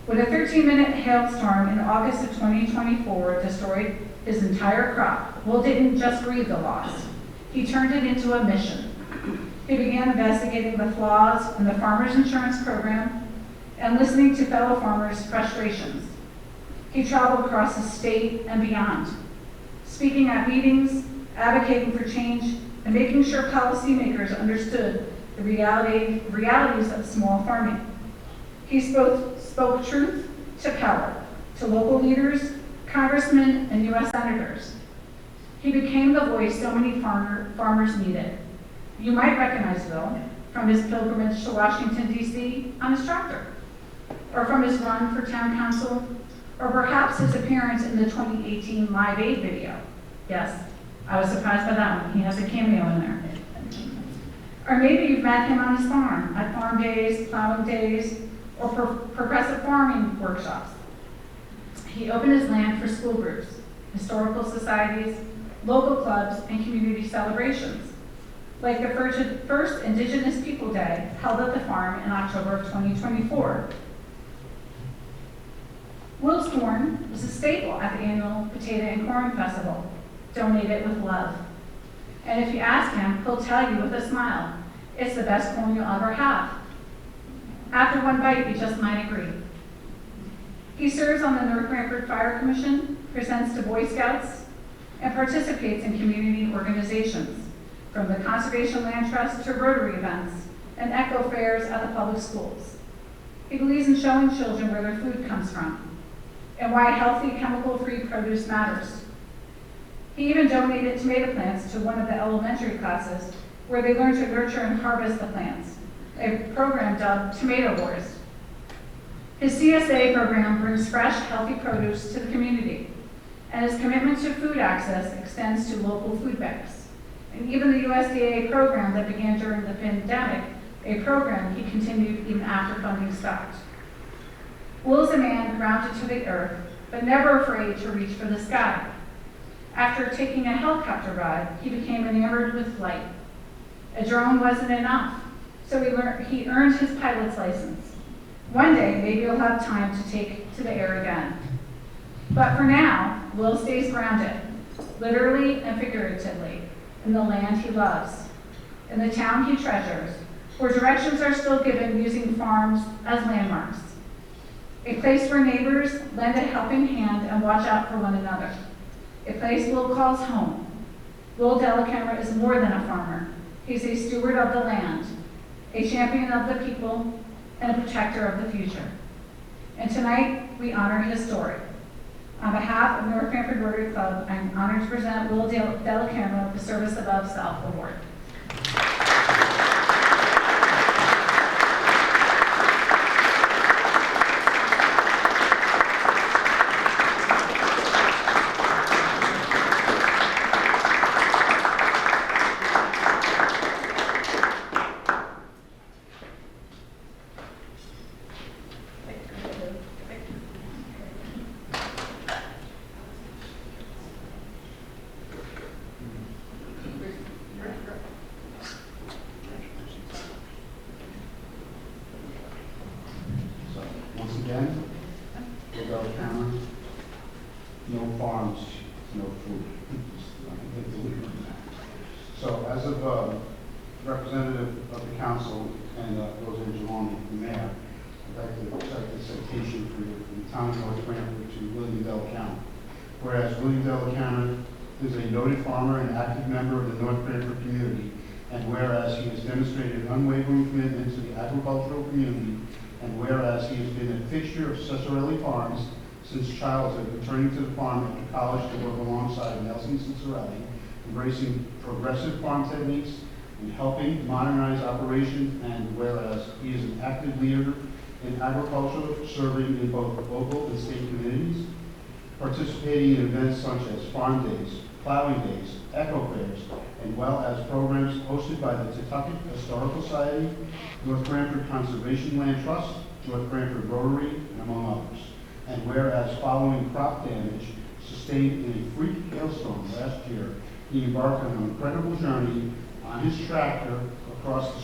When a 13-minute hailstorm in August of 2024 destroyed his entire crop, Will didn't just grieve the loss. He turned it into a mission. He began investigating the flaws in the farmers insurance program and listening to fellow farmers' frustrations. He traveled across the state and beyond, speaking at meetings, advocating for change, and making sure policymakers understood the realities of small farming. He spoke truth to power, to local leaders, congressmen, and U.S. senators. He became the voice so many farmers needed. You might recognize Will from his pilgrimage to Washington, D.C. on his tractor, or from his run for town council, or perhaps his appearance in the 2018 Live Aid video. Yes, I was surprised by that one. He has a cameo in there. Or maybe you've met him on his farm, at farm days, plowing days, or progressive farming workshops. He opened his land for school groups, historical societies, local clubs, and community celebrations, like the first Indigenous People Day held at the farm in October of 2024. Will's corn was a staple at the annual Potato and Corn Festival, donated with love. And if you ask him, he'll tell you with a smile, it's the best corn you'll ever have. After one bite, you just might agree. He serves on the North Branford Fire Commission, presents to Boy Scouts, and participates in community organizations, from the Conservation Land Trust to Rotary events and eco fairs at the public schools. He believes in showing children where their food comes from and why healthy, chemical-free produce matters. He even donated tomato plants to one of the elementary classes where they learned to nurture and harvest the plants, a program dubbed Tomato Wars. His CSA program brings fresh, healthy produce to the community, and his commitment to food access extends to local food banks. And even the USDA program that began during the pandemic, a program he continued even after funding stopped. Will is a man grounded to the earth, but never afraid to reach for the sky. After taking a helicopter ride, he became enamored with flight. A drone wasn't enough, so he earned his pilot's license. One day, maybe he'll have time to take to the air again. But for now, Will stays grounded, literally and figuratively, in the land he loves, in the town he treasures, where directions are still given using farms as landmarks. A place where neighbors lend a helping hand and watch out for one another. A place Will calls home. Will Delacamera is more than a farmer. He's a steward of the land, a champion of the people, and a protector of the future. And tonight, we honor his story. On behalf of North Branford Rotary Club, I'm honored to present Will Delacamera the Service Above Self Award.
Once again, without camera, no farms, no food. So as of representative of the council and Rose Angeloni, the mayor, I'd like to cite the citation for you from the town of North Branford to William Dell County. Whereas William Dell County is a noted farmer and active member of the North Branford community, and whereas he has demonstrated unwavering commitment to the agricultural community, and whereas he has been a fixture of Cesarelli Farms since childhood, returning to the farm after college to work alongside Nelson Cesarelli, embracing progressive farm techniques and helping modernize operations, and whereas he is an active leader in agriculture, serving in both local and state communities, participating in events such as farm days, plowing days, eco fairs, and well as programs hosted by the Tutucket Historical Society, North Branford Conservation Land Trust, North Branford Rotary, and among others. And whereas following crop damage sustained in a freak hailstorm last year, he embarked on an incredible journey on his tractor across the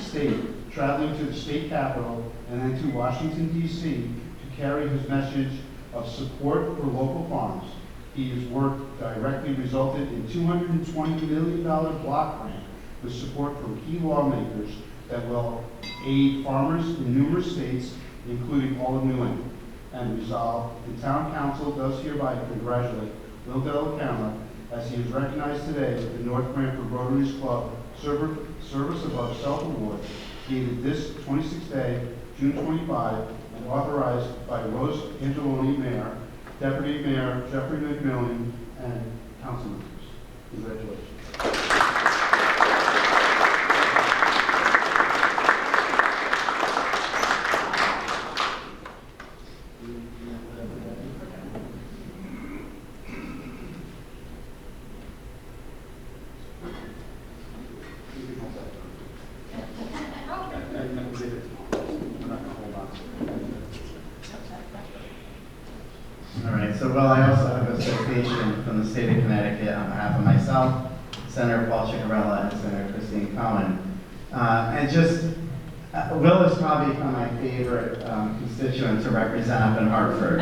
state, traveling to the state capitol and then to Washington, D.C. to carry his message of support for local farms. His work directly resulted in $220 million block grant with support from key lawmakers that will aid farmers in numerous states, including all of New England. And resolved, the town council does hereby congratulate Will Dell County as he is recognized today with the North Branford Rotary's Club Service Above Self Award, dated this 26th day, June 25, and authorized by Rose Angeloni, Mayor, Deputy Mayor Jeffrey McMillan, and council members. Congratulations.
All right, so well, I also have a citation from the state of Connecticut on behalf of myself, Senator Paul Ciccarella, and Senator Christine Cohen. Will is probably my favorite constituent to represent up in Hartford.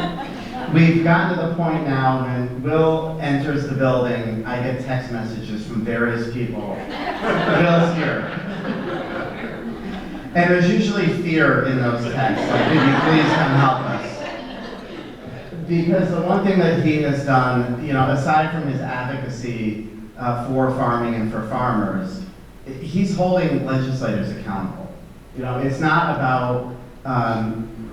We've gotten to the point now when Will enters the building, I get text messages from various people. Will's here. And there's usually fear in those texts, like, could you please come help us? Because the one thing that he has done, aside from his advocacy for farming and for farmers, he's holding legislators accountable. It's not about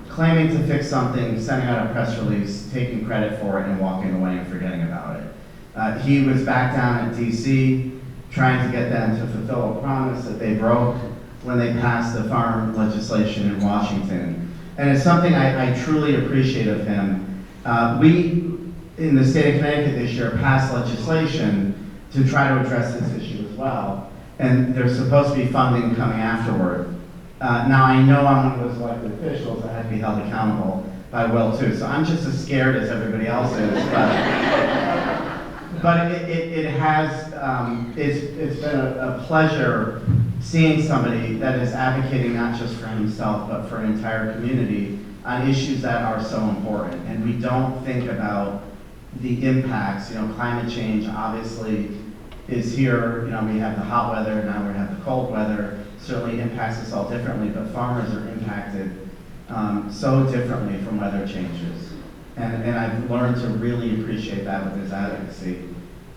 claiming to fix something, sending out a press release, taking credit for it, and walking away and forgetting about it. He was back down at D.C. trying to get them to fulfill a promise that they broke when they passed the farm legislation in Washington. And it's something I truly appreciate of him. We, in the state of Connecticut this year, passed legislation to try to address this issue as well. And there's supposed to be funding coming afterward. Now, I know I'm one of those elected officials that have to be held accountable by Will too, so I'm just as scared as everybody else is. But it's been a pleasure seeing somebody that is advocating not just for himself, but for an entire community on issues that are so important. And we don't think about the impacts. Climate change obviously is here. We have the hot weather, now we have the cold weather. Certainly impacts us all differently, but farmers are impacted so differently from weather changes. And I've learned to really appreciate that with his advocacy.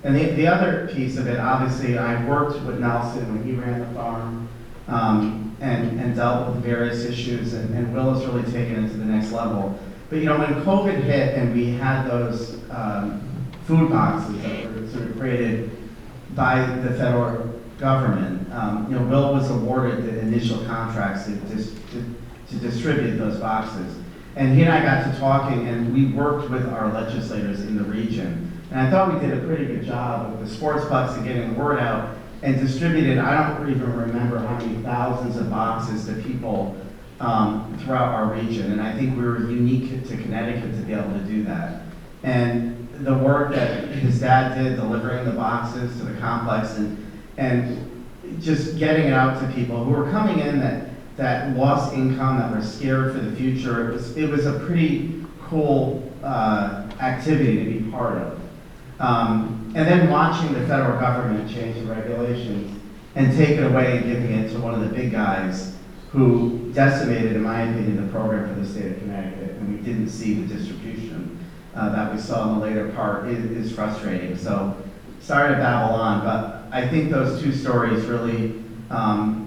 And the other piece of it, obviously, I worked with Nelson when he ran the farm and dealt with various issues, and Will has really taken it to the next level. But when COVID hit and we had those food boxes that were sort of created by the federal government, Will was awarded the initial contracts to distribute those boxes. And he and I got to talking, and we worked with our legislators in the region. And I thought we did a pretty good job with the sports bucks and getting the word out and distributed, I don't even remember how many thousands of boxes to people throughout our region. And I think we were unique to Connecticut to be able to do that. And the work that his dad did, delivering the boxes to the complex and just getting it out to people who were coming in that lost income, that were scared for the future. It was a pretty cool activity to be part of. And then watching the federal government change the regulations and take it away and giving it to one of the big guys who decimated, in my opinion, the program for the state of Connecticut, and we didn't see the distribution that we saw in the later part is frustrating. So sorry to babble on, but I think those two stories really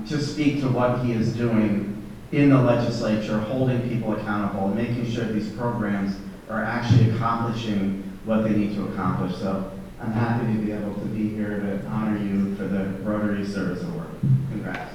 just speak to what he is doing in the legislature, holding people accountable and making sure these programs are actually accomplishing what they need to accomplish. So I'm happy to be able to be here to honor you for the Rotary Service Award. Congrats.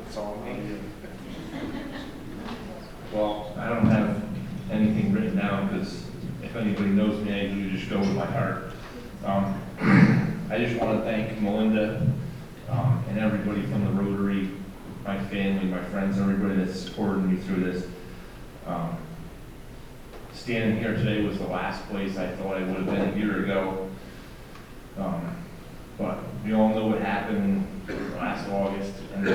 It's all me. Well, I don't have anything written down because if anybody knows me, I usually just go with my heart. I just want to thank Melinda and everybody from the Rotary, my family, my friends, everybody that's supported me through this. Standing here today was the last place I thought I would have been a year ago. But we all know what happened last August. And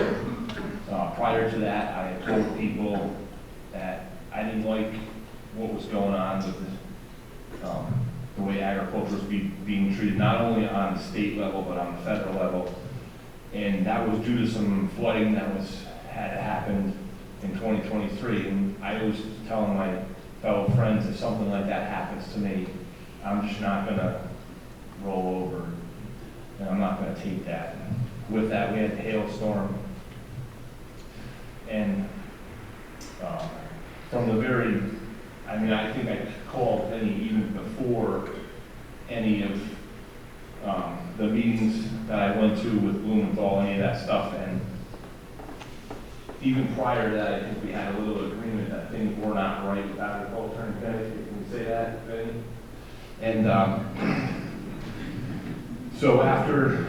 prior to that, I had told people that I didn't like what was going on with the way agriculture was being treated, not only on the state level, but on the federal level. And that was due to some flooding that had happened in 2023. And I always tell my fellow friends, if something like that happens to me, I'm just not going to roll over. And I'm not going to take that. With that, we had the hailstorm. And from the very, I think I called Benny even before any of the meetings that I went to with Blumenthal, any of that stuff. And even prior to that, I think we had a little agreement that things were not right with agriculture in Connecticut. Can you say that, Benny? And so after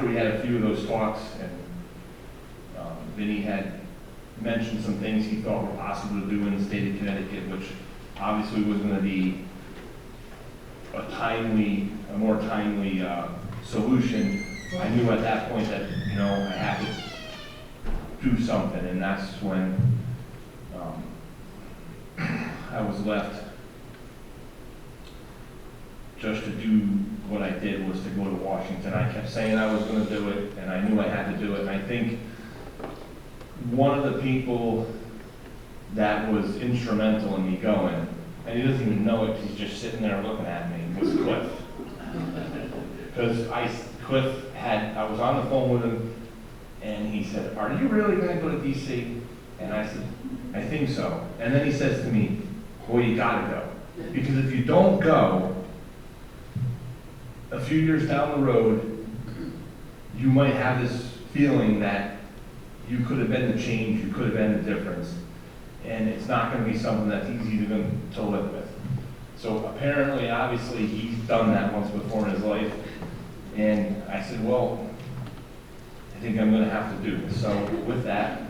we had a few of those talks, and Vinny had mentioned some things he thought were possible to do in the state of Connecticut, which obviously was going to be a more timely solution. I knew at that point that I had to do something, and that's when I was left just to do what I did, was to go to Washington. I kept saying I was going to do it, and I knew I had to do it. And I think one of the people that was instrumental in me going, and he doesn't even know it, he's just sitting there looking at me, was Cliff. Because I was on the phone with him, and he said, "Are you really going to go to DC?" And I said, "I think so." And then he says to me, "Well, you got to go. Because if you don't go, a few years down the road, you might have this feeling that you could have been the change, you could have been the difference, and it's not going to be something that's easy to live with." So apparently, obviously, he's done that once before in his life, and I said, "Well, I think I'm going to have to do this." So with that,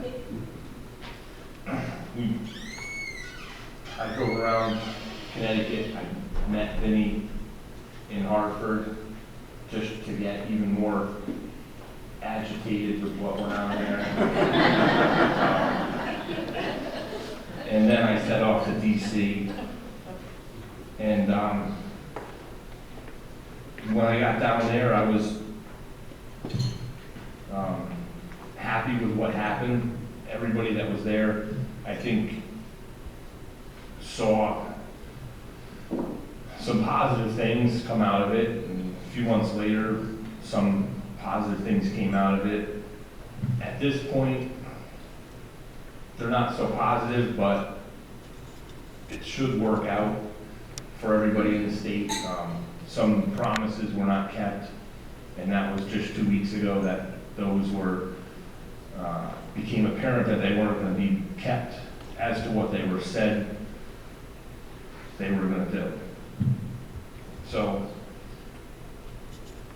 I drove around Connecticut. I met Vinny in Hartford, just to get even more agitated with what went on there. And then I set off to DC. And when I got down there, I was happy with what happened. Everybody that was there, I think, saw some positive things come out of it, and a few months later, some positive things came out of it. At this point, they're not so positive, but it should work out for everybody in the state. Some promises were not kept, and that was just 2 weeks ago that those became apparent that they weren't going to be kept as to what they were said they were going to do. So,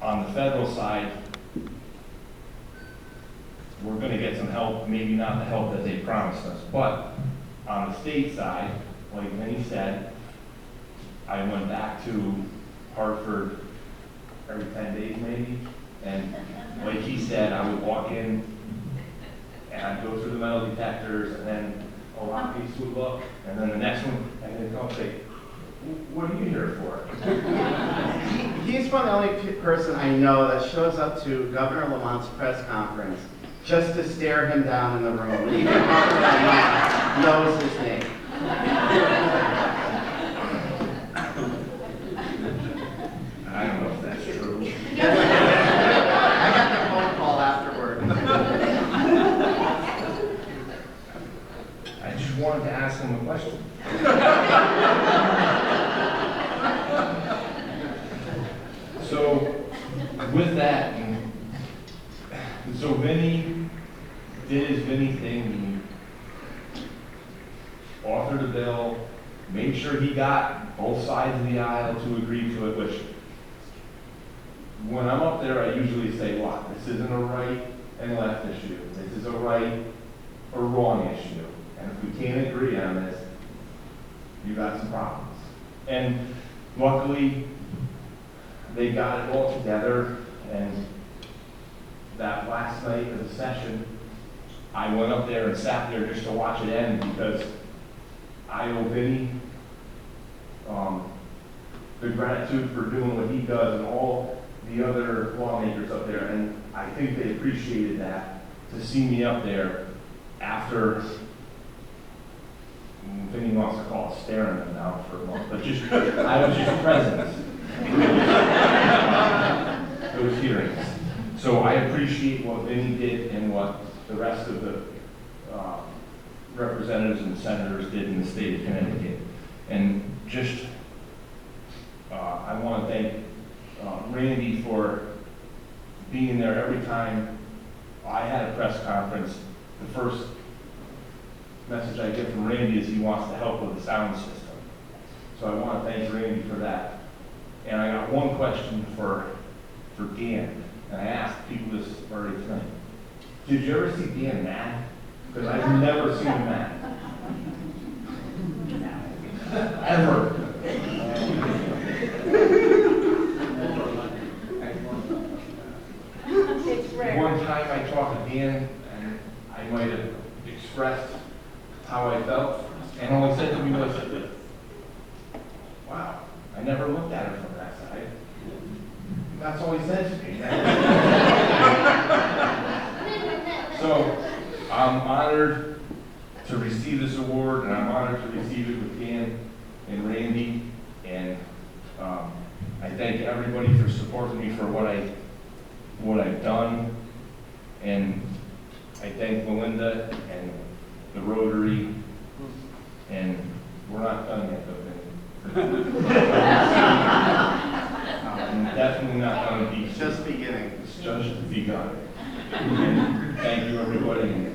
on the federal side, we're going to get some help, maybe not the help that they promised us, but on the state side, like Vinny said, I went back to Hartford every 10 days maybe. And like he said, I would walk in and I'd go through the metal detectors, and then a lot piece would look, and then the next one, and then come say, what are you here for?
He's one of the only person I know that shows up to Governor Lamont's press conference just to stare him down in the room. Even Governor Lamont knows his name.
I don't know if that's true.
I got the phone call afterward.
I just wanted to ask him a question. So, with that, so Vinny did his Vinny thing. He authored a bill, made sure he got both sides of the aisle to agree to it, which when I'm up there, I usually say, what? This isn't a right and left issue. This is a right or wrong issue. And if we can't agree on this, you got some problems. And luckily, they got it all together, and that last night of the session, I went up there and sat there just to watch it end because I owe Vinny the gratitude for doing what he does and all the other lawmakers up there, and I think they appreciated that, to see me up there after Vinny wants to call it staring them down for a month, but just, I was just present. Those hearings. So I appreciate what Vinny did and what the rest of the representatives and senators did in the state of Connecticut. And just, I want to thank Randy for being there every time I had a press conference. The first message I get from Randy is he wants to help with the sound system. So I want to thank Randy for that. And I got one question for Dan, and I asked people this already tonight. Did you ever see Dan mad? Because I've never seen him mad. Ever.
It's rare.
One time I talked to Dan, and I might have expressed how I felt, and all he said to me was, wow, I never looked at it from that side. That's all he said to me. So I'm honored to receive this award, and I'm honored to receive it with Dan and Randy, and I thank everybody for supporting me for what I've done, and I thank Melinda and the Rotary, and we're not done yet, though, I'm definitely not done with these.
Just beginning.
It's just begun. And thank you, everybody.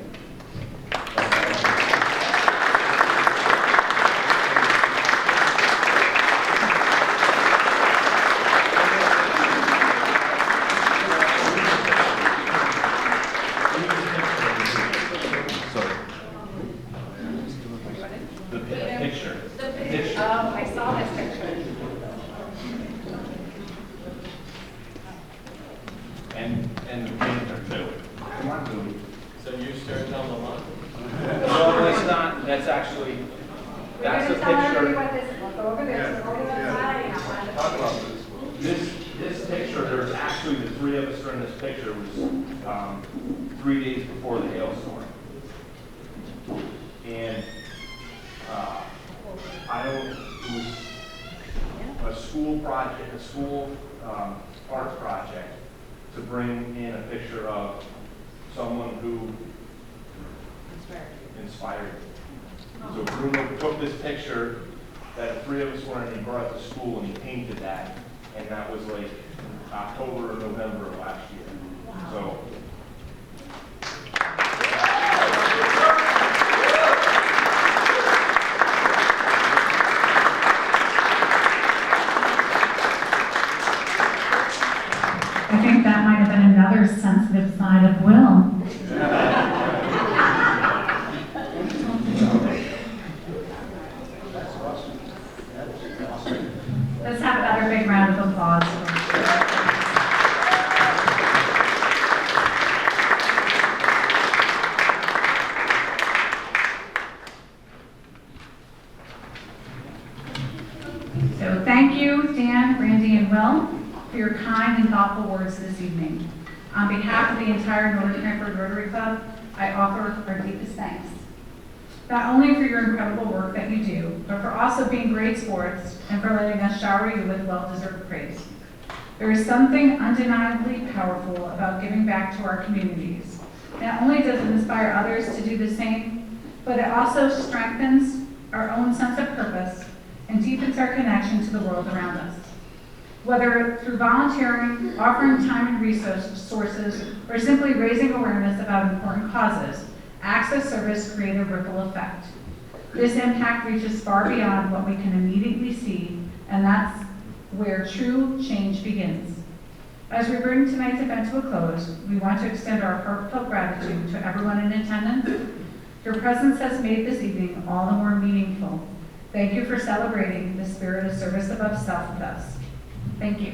I saw this picture.
And the painter too. Come on, Louis.
So you staring down the line?
No, that's not, that's actually, that's a picture.
Look over this, look over that side.
Talk about this. This picture, there's actually, the three of us are in this picture, was 3 days before the hailstorm. And it was a school project, a school arts project, to bring in a picture of someone who inspired me. So Bruno took this picture that the three of us were in, he brought it to school and he painted that, and that was like October or November of last year. So.
I think that might have been another sensitive side of Will. Let's have another big round of applause.
and Will for your kind and thoughtful words this evening. On behalf of the entire North Branford Rotary Club, I offer our deepest thanks. Not only for your incredible work that you do, but for also being great sports and for letting us shower you with well-deserved praise. There is something undeniably powerful about giving back to our communities. Not only does it inspire others to do the same, but it also strengthens our own sense of purpose and deepens our connection to the world around us. Whether through volunteering, offering time and resources, or simply raising awareness about important causes, acts of service create a ripple effect. This impact reaches far beyond what we can immediately see, and that's where true change begins. As we bring tonight's event to a close, we want to extend our heartfelt gratitude to everyone in attendance. Your presence has made this evening all the more meaningful. Thank you for celebrating the spirit of service above self with us. Thank you.